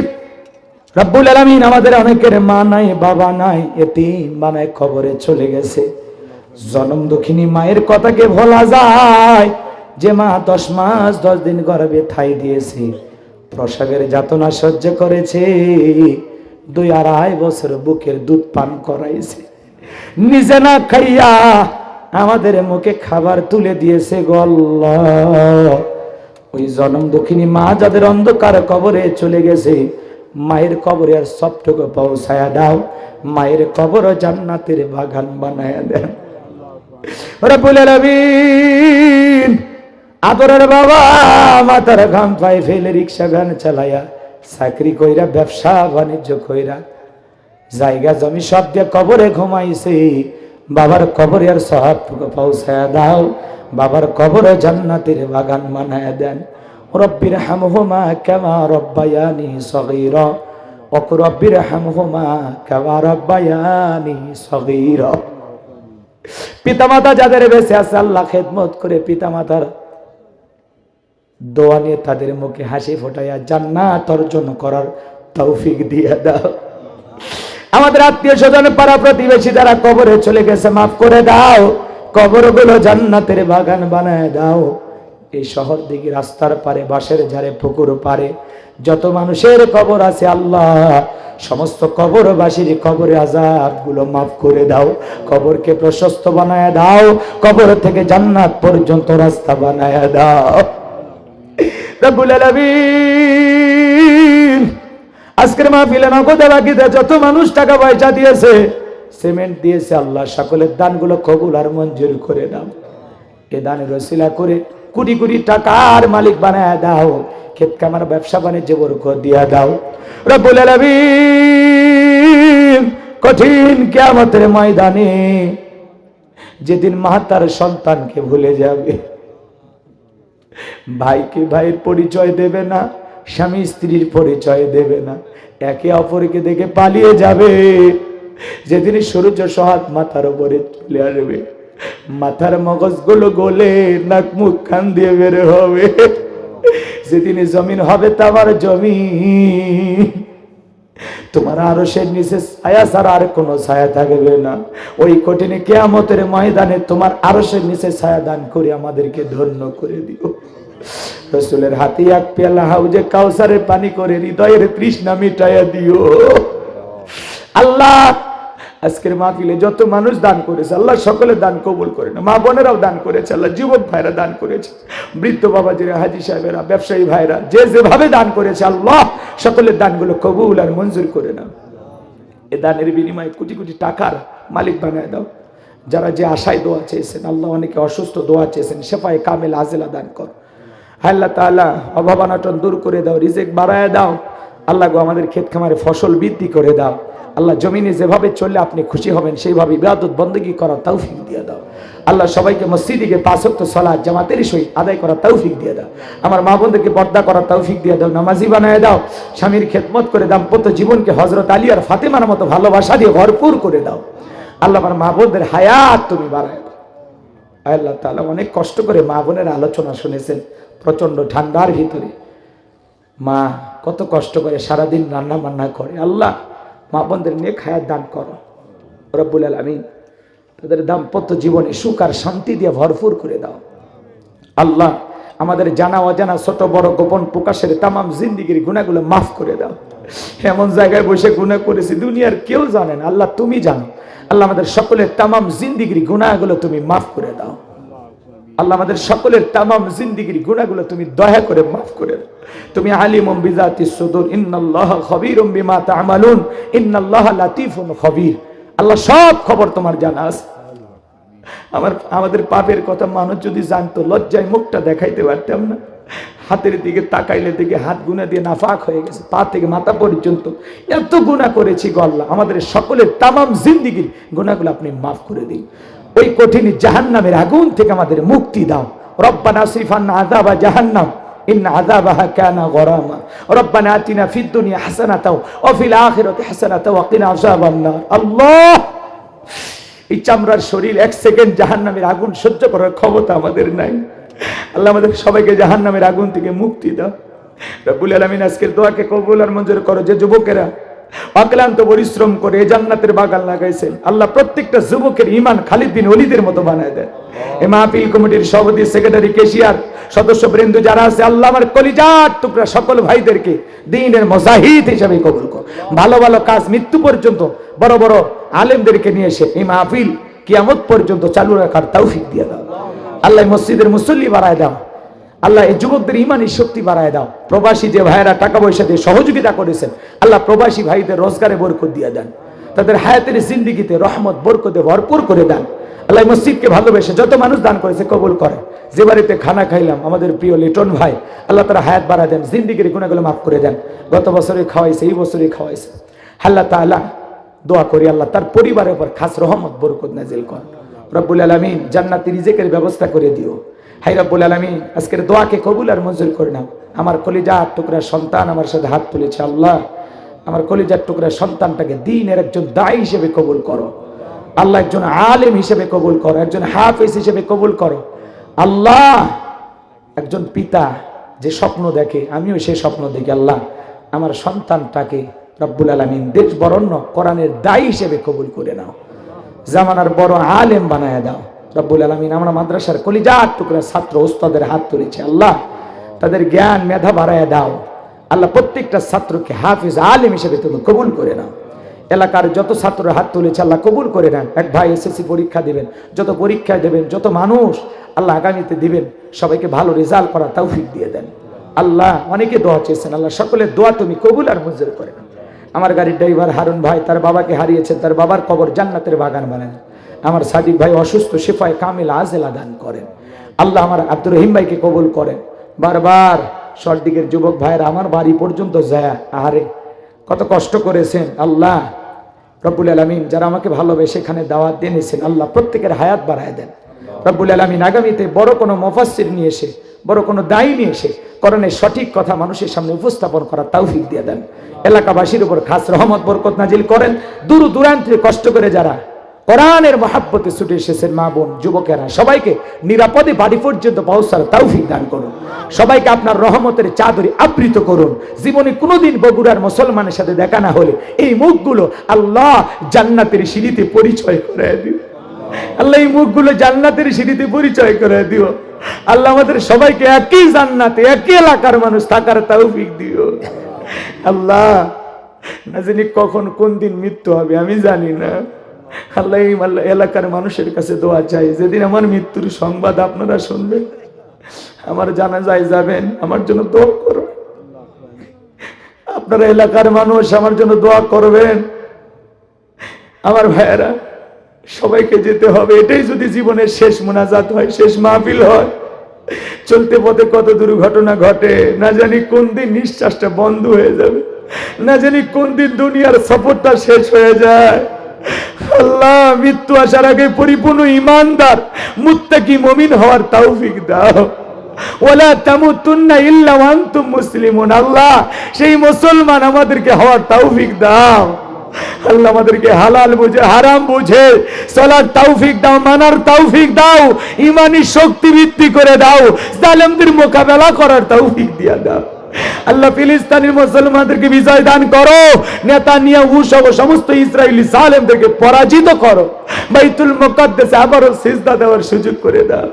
রব্বুল আলামিন আমাদের অনেকের মা নাই, বাবা নাই, এতিম বানায় খবরে চলে গেছে। জনম দুঃখিনী মায়ের কথাকে ভোলা যায় যে মা 10 মাস 10 দিন গর্ভে ঠাই দিয়েছে, প্রসবের যাতনা সহ্য করেছে, 2-2.5 বছর বুকের দুধ পান করাইছে, নিজে না খাইয়া আমাদের মুখে খাবার তুলে দিয়েছে গো আল্লাহ। ওই জনম দুঃখিনী মা যাদের অন্ধকার কবরে চলে গেছে, মায়ের কবরে আর সবটুকু পৌঁছায়া দাও, মায়ের কবর জান্নাতের বাগান বানায়া দেন রব্বুল আলামিন। আদরের বাবা মাথার ঘাম পায়ে ফেলে রিক্সা ভ্যান চালায়া, চাকরি কইরা, ব্যবসা বাণিজ্য কইরা, জায়গা জমি সব দিয়ে কবরে ঘুমাইছে, বাবার কবরে আর সবটুকু পৌঁছায়া দাও, বাবার কবর জান্নাতের বাগান বানায়া দেন। রব্বির হামহুমা কামা রব্বায়ানি সগীরা, ওয়া রব্বির হামহুমা কামা রব্বায়ানি সগীরা। পিতামাতা যাদের বেঁচে আছে, আল্লাহ খেদমত করে পিতামাতার দোয়া নিয়ে তাদের মুখে হাসি ফোটাইয়া জান্নাত অর্জন করার তৌফিক দিয়ে দাও। আমাদের আত্মীয় স্বজন, পাড়া প্রতিবেশী যারা কবরে চলে গেছে, মাফ করে দাও, কবরগুলো জান্নাতের বাগান বানায় দাও। এই শহর দিকে রাস্তার পারে, বাঁশের ঝাড়ে, পুকুর পারে যত মানুষের কবর আছে, আল্লাহ সমস্ত কবরবাসীর কবরে আযাবগুলো মাফ করে দাও, কবরকে প্রশস্ত বানায় দাও, কবর থেকে জান্নাত পর্যন্ত রাস্তা বানায় দাও রব্বুল আলামিন। আজকের মাহফিলে নগদে বাকিতে যত মানুষ টাকা পয়সা দিয়েছে, সিমেন্ট দিয়েছে, আল্লাহ সকলের দানগুলো কবুল আর মঞ্জুর করে দাও। এ দানের ওসিলা করে কোটি কোটি টাকার মালিক বানায় দাও, ক্ষেত কামার ব্যবসা বাণিজ্য বরকত দিয়া দাও রব্বুল আলামিন। কঠিন কিয়ামতের ময়দানে যেদিন মা তার সন্তানকে ভুলে যাবে, ভাইকে ভাইয়ের পরিচয় দেবে না, স্বামী স্ত্রীর পরিচয় দেবে না, একে অপরকে দেখে পালিয়ে যাবে। যেদিন সূর্য সহাত মাথার উপরে চলে আসবে, মাথার মগজগুলো গলে নাক মুখ কান দিয়ে বের হবে। যেদিন জমিন হবে তামার জমিন, তোমার আরশের নিচে ছায়া ছাড়া আর কোনো ছায়া থাকবে না। ওই কঠিন কিয়ামতের ময়দানে তোমার আরশের নিচে ছায়া দান করে আমাদেরকে ধন্য করে দিও। রাসূলের হাতে এক পেয়ালা হাউজে কাউসারের পানি করে হৃদয়ের তৃষ্ণা মিটাইয়া দিও। আল্লাহ আজকের মাহফিলে যত মানুষ দান করেছে আল্লাহ সকলের দান কবুল করে না। মা বোনেরাও দান করেছে, আল্লাহ যুবক ভাইরা দান করেছে, বৃদ্ধ বাবাজিরা, হাজী সাহেবেরা, ব্যবসায়ী ভাইরা যে যেভাবে দান করেছে আল্লাহ সকলের দানগুলো কবুল আর মঞ্জুর করে নাও। এ দানের বিনিময়ে কোটি কোটি টাকার মালিক বানায় দাও। যারা যে আশায় দোয়া চেয়েছেন আল্লাহ, অনেকে অসুস্থ দোয়া চেয়েছেন, শেফায়ে কামেল আজেলা দান কর। আল্লাহ তাআলা অভাব অনটন দূর করে দাও, রিজিক বাড়ায় দাও। আল্লাহ গো আমাদের ক্ষেত খামারে ফসল বৃদ্ধি করে দাও। আল্লাহ জমিনে যেভাবে চললে আপনি খুশি হবেন সেইভাবে ইবাদত বন্দেগী করার তৌফিক দিয়ে দাও। আল্লাহ সবাইকে মসজিদে গিয়ে 5 ওয়াক্ত সালাত জামাতের সহিত আদায় করার তৌফিক দিয়ে দাও। আমার মা বোনদেরকে পর্দা করার তৌফিক দিয়ে দাও, নামাজি বানায় দাও, স্বামীর খেদমত করে দাম্পত্য জীবনকে হযরত আলী আর ফাতেমার মতো ভালোবাসা দিয়ে ভরপুর করে দাও। আল্লাহ আমার মা বোনদের হায়াত তুমি বাড়ায় দাও। আল্লাহ তাআলা অনেক কষ্ট করে মা বোনের আলোচনা শুনেছেন প্রচন্ড ঠান্ডার ভিতরে। মা কত কষ্ট করে সারাদিন রান্না বান্না করে। আল্লাহ মা বোনদের নেক হায়াত দান করো রব্বুল আলামিন, তাদের দাম্পত্য জীবনে সুখ আর শান্তি দিয়ে ভরপুর করে দাও। আল্লাহ আমাদের জানা অজানা ছোট বড় গোপন প্রকাশের তামাম জিন্দিগির গুনাহগুলো মাফ করে দাও। এমন জায়গায় বসে গুনাহ করেছি দুনিয়ার কেউ জানে না, আল্লাহ তুমি জানো। আল্লাহ আমাদের সকলের তামাম জিন্দিগির গুনাহগুলো তুমি মাফ করে দাও। আল্লাহ আমাদের সকলের তামাম জিন্দিগির গুনাহগুলো তুমি দয়া করে মাফ করে দাও। তুমি আলিমুম বিযাতিস সুদূর, ইন্নাল্লাহা খাবীরুম বিমা তা'মালুন, ইন্নাল্লাহা লাতীফুন খাবীর। আল্লাহ সব খবর তোমার জানা আছে। আমাদের পাপের কথা মানুষ যদি জানতো লজ্জায় মুখটা দেখাইতে পারতাম না। হাতের দিকে তাকাইলে দিকে হাত গুনাহ দিয়ে নাফাক হয়ে গেছে, পা থেকে মাথা পর্যন্ত এত গুনাহ করেছি গো আল্লাহ। আমাদের সকলের তামাম জিন্দিগির গুনাহগুলো আপনি মাফ করে দিন। ওই কঠিন জাহান্নামের আগুন থেকে আমাদের মুক্তি দাও। রব্বানা আসরিফ আন্না আযাবা জাহান্নাম ইন্না আযাবাহা কানা গরামা। রব্বানা আতিনা ফিদ দুনিয়া হাসানাতাও ওয়া ফিল আখিরাতি হাসানাতাও ওয়া কিনা আযাবান নার। আল্লাহ এই চামড়ার শরীর 1 সেকেন্ড জাহান্নামের আগুন সহ্য করার ক্ষমতা আমাদের নাই। আল্লাহ আমাদের সবাইকে জাহান্নামের আগুন থেকে মুক্তি দাও রব্বুল আলামিন। আজকের দোয়াকে কবুল আর মঞ্জুর করো। যে যুবকেরা অক্লান্ত পরিশ্রম করে জান্নাতের বাগান লাগাইছেন আল্লাহ প্রত্যেকটা যুবকের ঈমান খালিদ বিন ওলীদের মতো বানায় দেয়। এই মাহফিল কমিটির সভাপতি, সেক্রেটারি, কেশিয়ার, সদস্যবৃন্দ যারা আছে আল্লাহ আমার কলিজার টুকরা সকল ভাইদেরকে দ্বীনের মুজাহিদ হিসেবে কবুল কর। ভালো ভালো কাজ মৃত্যু পর্যন্ত বড় বড় আলেমদেরকে নিয়ে এসে এই মাহফিল কিয়ামত পর্যন্ত চালু রাখার তৌফিক দিয়ে দাও। আল্লাহ মসজিদের মুসল্লি বাড়ায় দাও। আল্লাহ এই যুবকদের ইমানি শক্তি বাড়ায় দাও। প্রবাসী যে ভাইয়েরা টাকা পয়সা দিয়ে সহযোগিতা করেছেন আল্লাহ প্রবাসী ভাইদের রোজগারে বরকত দিয়ে দেন, তাদের হায়াতের জিন্দেগিতে রহমত বরকতে ভরপুর করে দেন। আল্লাহ মসজিদকে ভালোবেসে যত মানুষ দান করেছে কবুল করে। যে বাড়িতে খানা খাইলাম আমাদের প্রিয় লিটন ভাই, আল্লাহ তারা হায়াত বাড়ায় দেন, জিন্দেগির গুনাহগুলো মাফ করে দেন। গত বছরে খাওয়াইছে, এই বছরে খাওয়াইছে। আল্লাহ তাআলা দোয়া করি আল্লাহ তার পরিবারের উপর খাস রহমত বরকত নাজিল কর। রব্বুল আলামিন জান্নাতি রিজিকের ব্যবস্থা করে দিও। হাই রব্বুল আলামিন আজকের দোয়াকে কবুল আর মঞ্জুর করে নাও। আমার কলিজার টুকরা সন্তান আমার সাথে হাত তুলেছে আল্লাহ, আমার কলিজার টুকরা সন্তানটাকে দ্বীনের একজন দায়ী হিসেবে কবুল করো আল্লাহ, একজন আলেম হিসেবে কবুল করো, একজন হাফেজ হিসেবে কবুল করো আল্লাহ। একজন পিতা যে স্বপ্ন দেখে আমিও সেই স্বপ্ন দেখি আল্লাহ, আমার সন্তানটাকে রব্বুল আলামিন দেশ বরণ্য কোরআনের দায়ী হিসেবে কবুল করে নাও, জামানার বড় আলেম বানায় দাও রব্বুল আলামিন। আমরা মাদ্রাসার কলিজার টুকরা ছাত্র ওস্তাদের হাত তুলেছি আল্লাহ, তাদের জ্ঞান মেধা বাড়ায় দাও আল্লাহ। প্রত্যেকটা ছাত্রকে হাফিজ আলেম হিসেবে তুমি কবুল করে নাও। এলাকার যত ছাত্ররা হাত তুলেছে আল্লাহ কবুল করে নেন। এক ভাই এসএসসি পরীক্ষা দিবেন, যত পরীক্ষায় দেবেন, যত মানুষ আল্লাহ আগামীতে দিবেন, সবাইকে ভালো রেজাল্ট করার তৌফিক দিয়ে দেন আল্লাহ। অনেকে দোয়া চেয়েছেন আল্লাহ, সকলের দোয়া তুমি কবুল আর মঞ্জুর করে নাও। আমার গাড়ির ড্রাইভার হারুন ভাই তার বাবাকে হারিয়েছেন, তার বাবার কবর জান্নাতের বাগান বানান। আমার সাদিক ভাই অসুস্থ, শেফায়ে কামিল আজেলা দান করেন আল্লাহ। আমার আব্দুর রহিম ভাইকে কবুল করেন। বারবার সরদিকের যুবক ভাইয়েরা আমার বাড়ি পর্যন্ত যায়, আহারে কত কষ্ট করেছেন আল্লাহ। রব্বুল আলামিন যারা আমাকে ভালোবেসে এখানে দাওয়াত দিয়েছেন, আল্লাহ প্রত্যেকের হায়াত বাড়ায় দেন। রব্বুল আলামিন আগামীতে বড় কোনো মুফাসসির নিয়ে এসে, বড় কোনো দায়ী নিয়ে এসে কোরআনের সঠিক কথা মানুষের সামনে উপস্থাপন করার তৌফিক দিয়ে দেন। এলাকাবাসীর উপর খাস রহমত বরকত নাজিল করেন। দূর দূরান্তে কষ্ট করে যারা কোরআনের মহাব্বতে ছুটে এসেছেন মা বোন যুবকেরা, সবাইকে নিরাপদে বাড়ি পর্যন্ত পৌঁছার তৌফিক দান করুন। সবাইকে আপনার রহমতের চাদরে আবৃত করুন। জীবনে কোনোদিন বগুড়ার মুসলমানের সাথে দেখা না হলে এই মুখগুলো আল্লাহ জান্নাতের সিঁড়িতে পরিচয় করে দিও। আল্লাহ এই মুখগুলো জান্নাতের সিঁড়িতে পরিচয় করে দিও। আল্লাহ আমাদের সবাইকে একই জান্নাতে একই এলাকার মানুষ থাকার তৌফিক দিও। আল্লাহ না জানি কখন কোন দিন মৃত্যু হবে আমি জানি না। আল্লাহ এই এলাকার মানুষের কাছে দোয়া চাই, যেদিন আমার মৃত্যুর সংবাদ আপনারা শুনবেন, আমার জানাজায় যাবেন, আমার জন্য দোয়া করবেন। আপনারা এলাকার মানুষ আমার জন্য দোয়া করবেন। আমার ভাইয়েরা, সবাইকে যেতে হবে। এটাই যদি জীবনের শেষ মোনাজাত হয়, শেষ মাহফিল হয়। চলতে পথে কত দুর্ঘটনা ঘটে, না জানি কোন দিন নিঃশ্বাসটা বন্ধ হয়ে যাবে, না জানি কোন দিন দুনিয়ার সফরটা শেষ হয়ে যায়। আল্লাহ মৃত্যু আসার আগে পরিপূর্ণ ঈমানদার মুত্তাকি মুমিন হওয়ার তৌফিক দাও। ওয়ালা তামুতুন্না ইল্লা ওয়া আনতুম মুসলিমুন। আল্লাহ সেই মুসলমান আমাদেরকে হওয়ার তৌফিক দাও। আল্লাহ আমাদেরকে হালাল বুঝে হারাম বুঝে চলার তৌফিক দাও, মানার তৌফিক দাও, ঈমানি শক্তি বৃদ্ধি করে দাও, জালেমদের মোকাবেলা করার তৌফিক দিয়া দাও। আল্লাহ ফিলিস্তিনের মুসলমানদেরকে বিজয় দান করো, নেতানিয়াহু সহ সমস্ত ইসরায়েলি জালেমদেরকে পরাজিত করো, বাইতুল মুকাদ্দাসে আবারও সিজদা দেওয়ার সুযোগ করে দাও।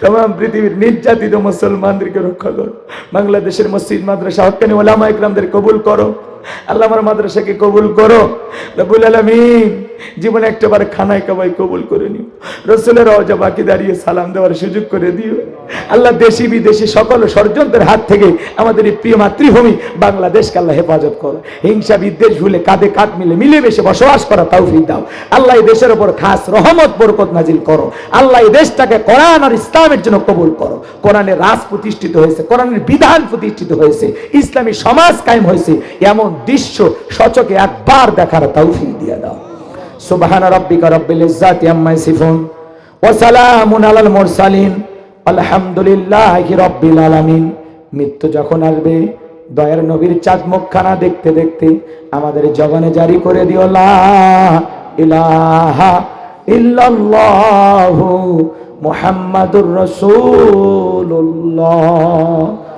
तमाम পৃথিবীর নির্যাতিত মুসলমানদেরকে রক্ষা করো। বাংলাদেশের মসজিদ মাদ্রাসা হক্কানি উলামা ইকরামদের কবুল করো। আল্লাহ আমার মাদ্রাসাকে কবুল করো। রব্বুল আলামিন জীবনে একটাবার খানায় কাবাই কবুল করে নিও। রাসূলের রওজা বাকি দাঁড়িয়ে সালাম দেওয়ার সুযোগ করে দিও। আল্লাহ দেশি বিদেশি সকল ষড়যন্ত্রের হাত থেকে আমাদের এই প্রিয় মাতৃভূমি বাংলাদেশকে আল্লাহ হেফাজত করো। হিংসা বিদ্বেষ ভুলে কাঁধে কাঁধ মিলে মিলেমিশে বসবাস করা তৌফিক দাও। আল্লাহ এই দেশের উপর খাস রহমত বরকত নাজিল করো। আল্লাহ এই দেশটাকে কোরআন আর ইসলামের জন্য কবুল করো। কোরআনের রাজ প্রতিষ্ঠিত হয়েছে, কোরআনের বিধান প্রতিষ্ঠিত হয়েছে, ইসলামী সমাজ কায়েম হয়েছে, এমন দৃশ্য সচকে একবার দেখার তৌফিক দিয়ে দাও। সুবহান রাব্বিকা রাব্বিল ইজ্জাতি আম্মা ইয়াসিফুন ওয়া সালামুন আলাল মুরসালিন আলহামদুলিল্লাহি রাব্বিল আলামিন। মৃত্যু যখন আসবে দয়ার নবীর চাঁদ মুখখানা দেখতে দেখতে আমাদের জবানে জারি করে দিও লা ইলাহা ইল্লাল্লাহু মুহাম্মাদুর রাসূলুল্লাহ।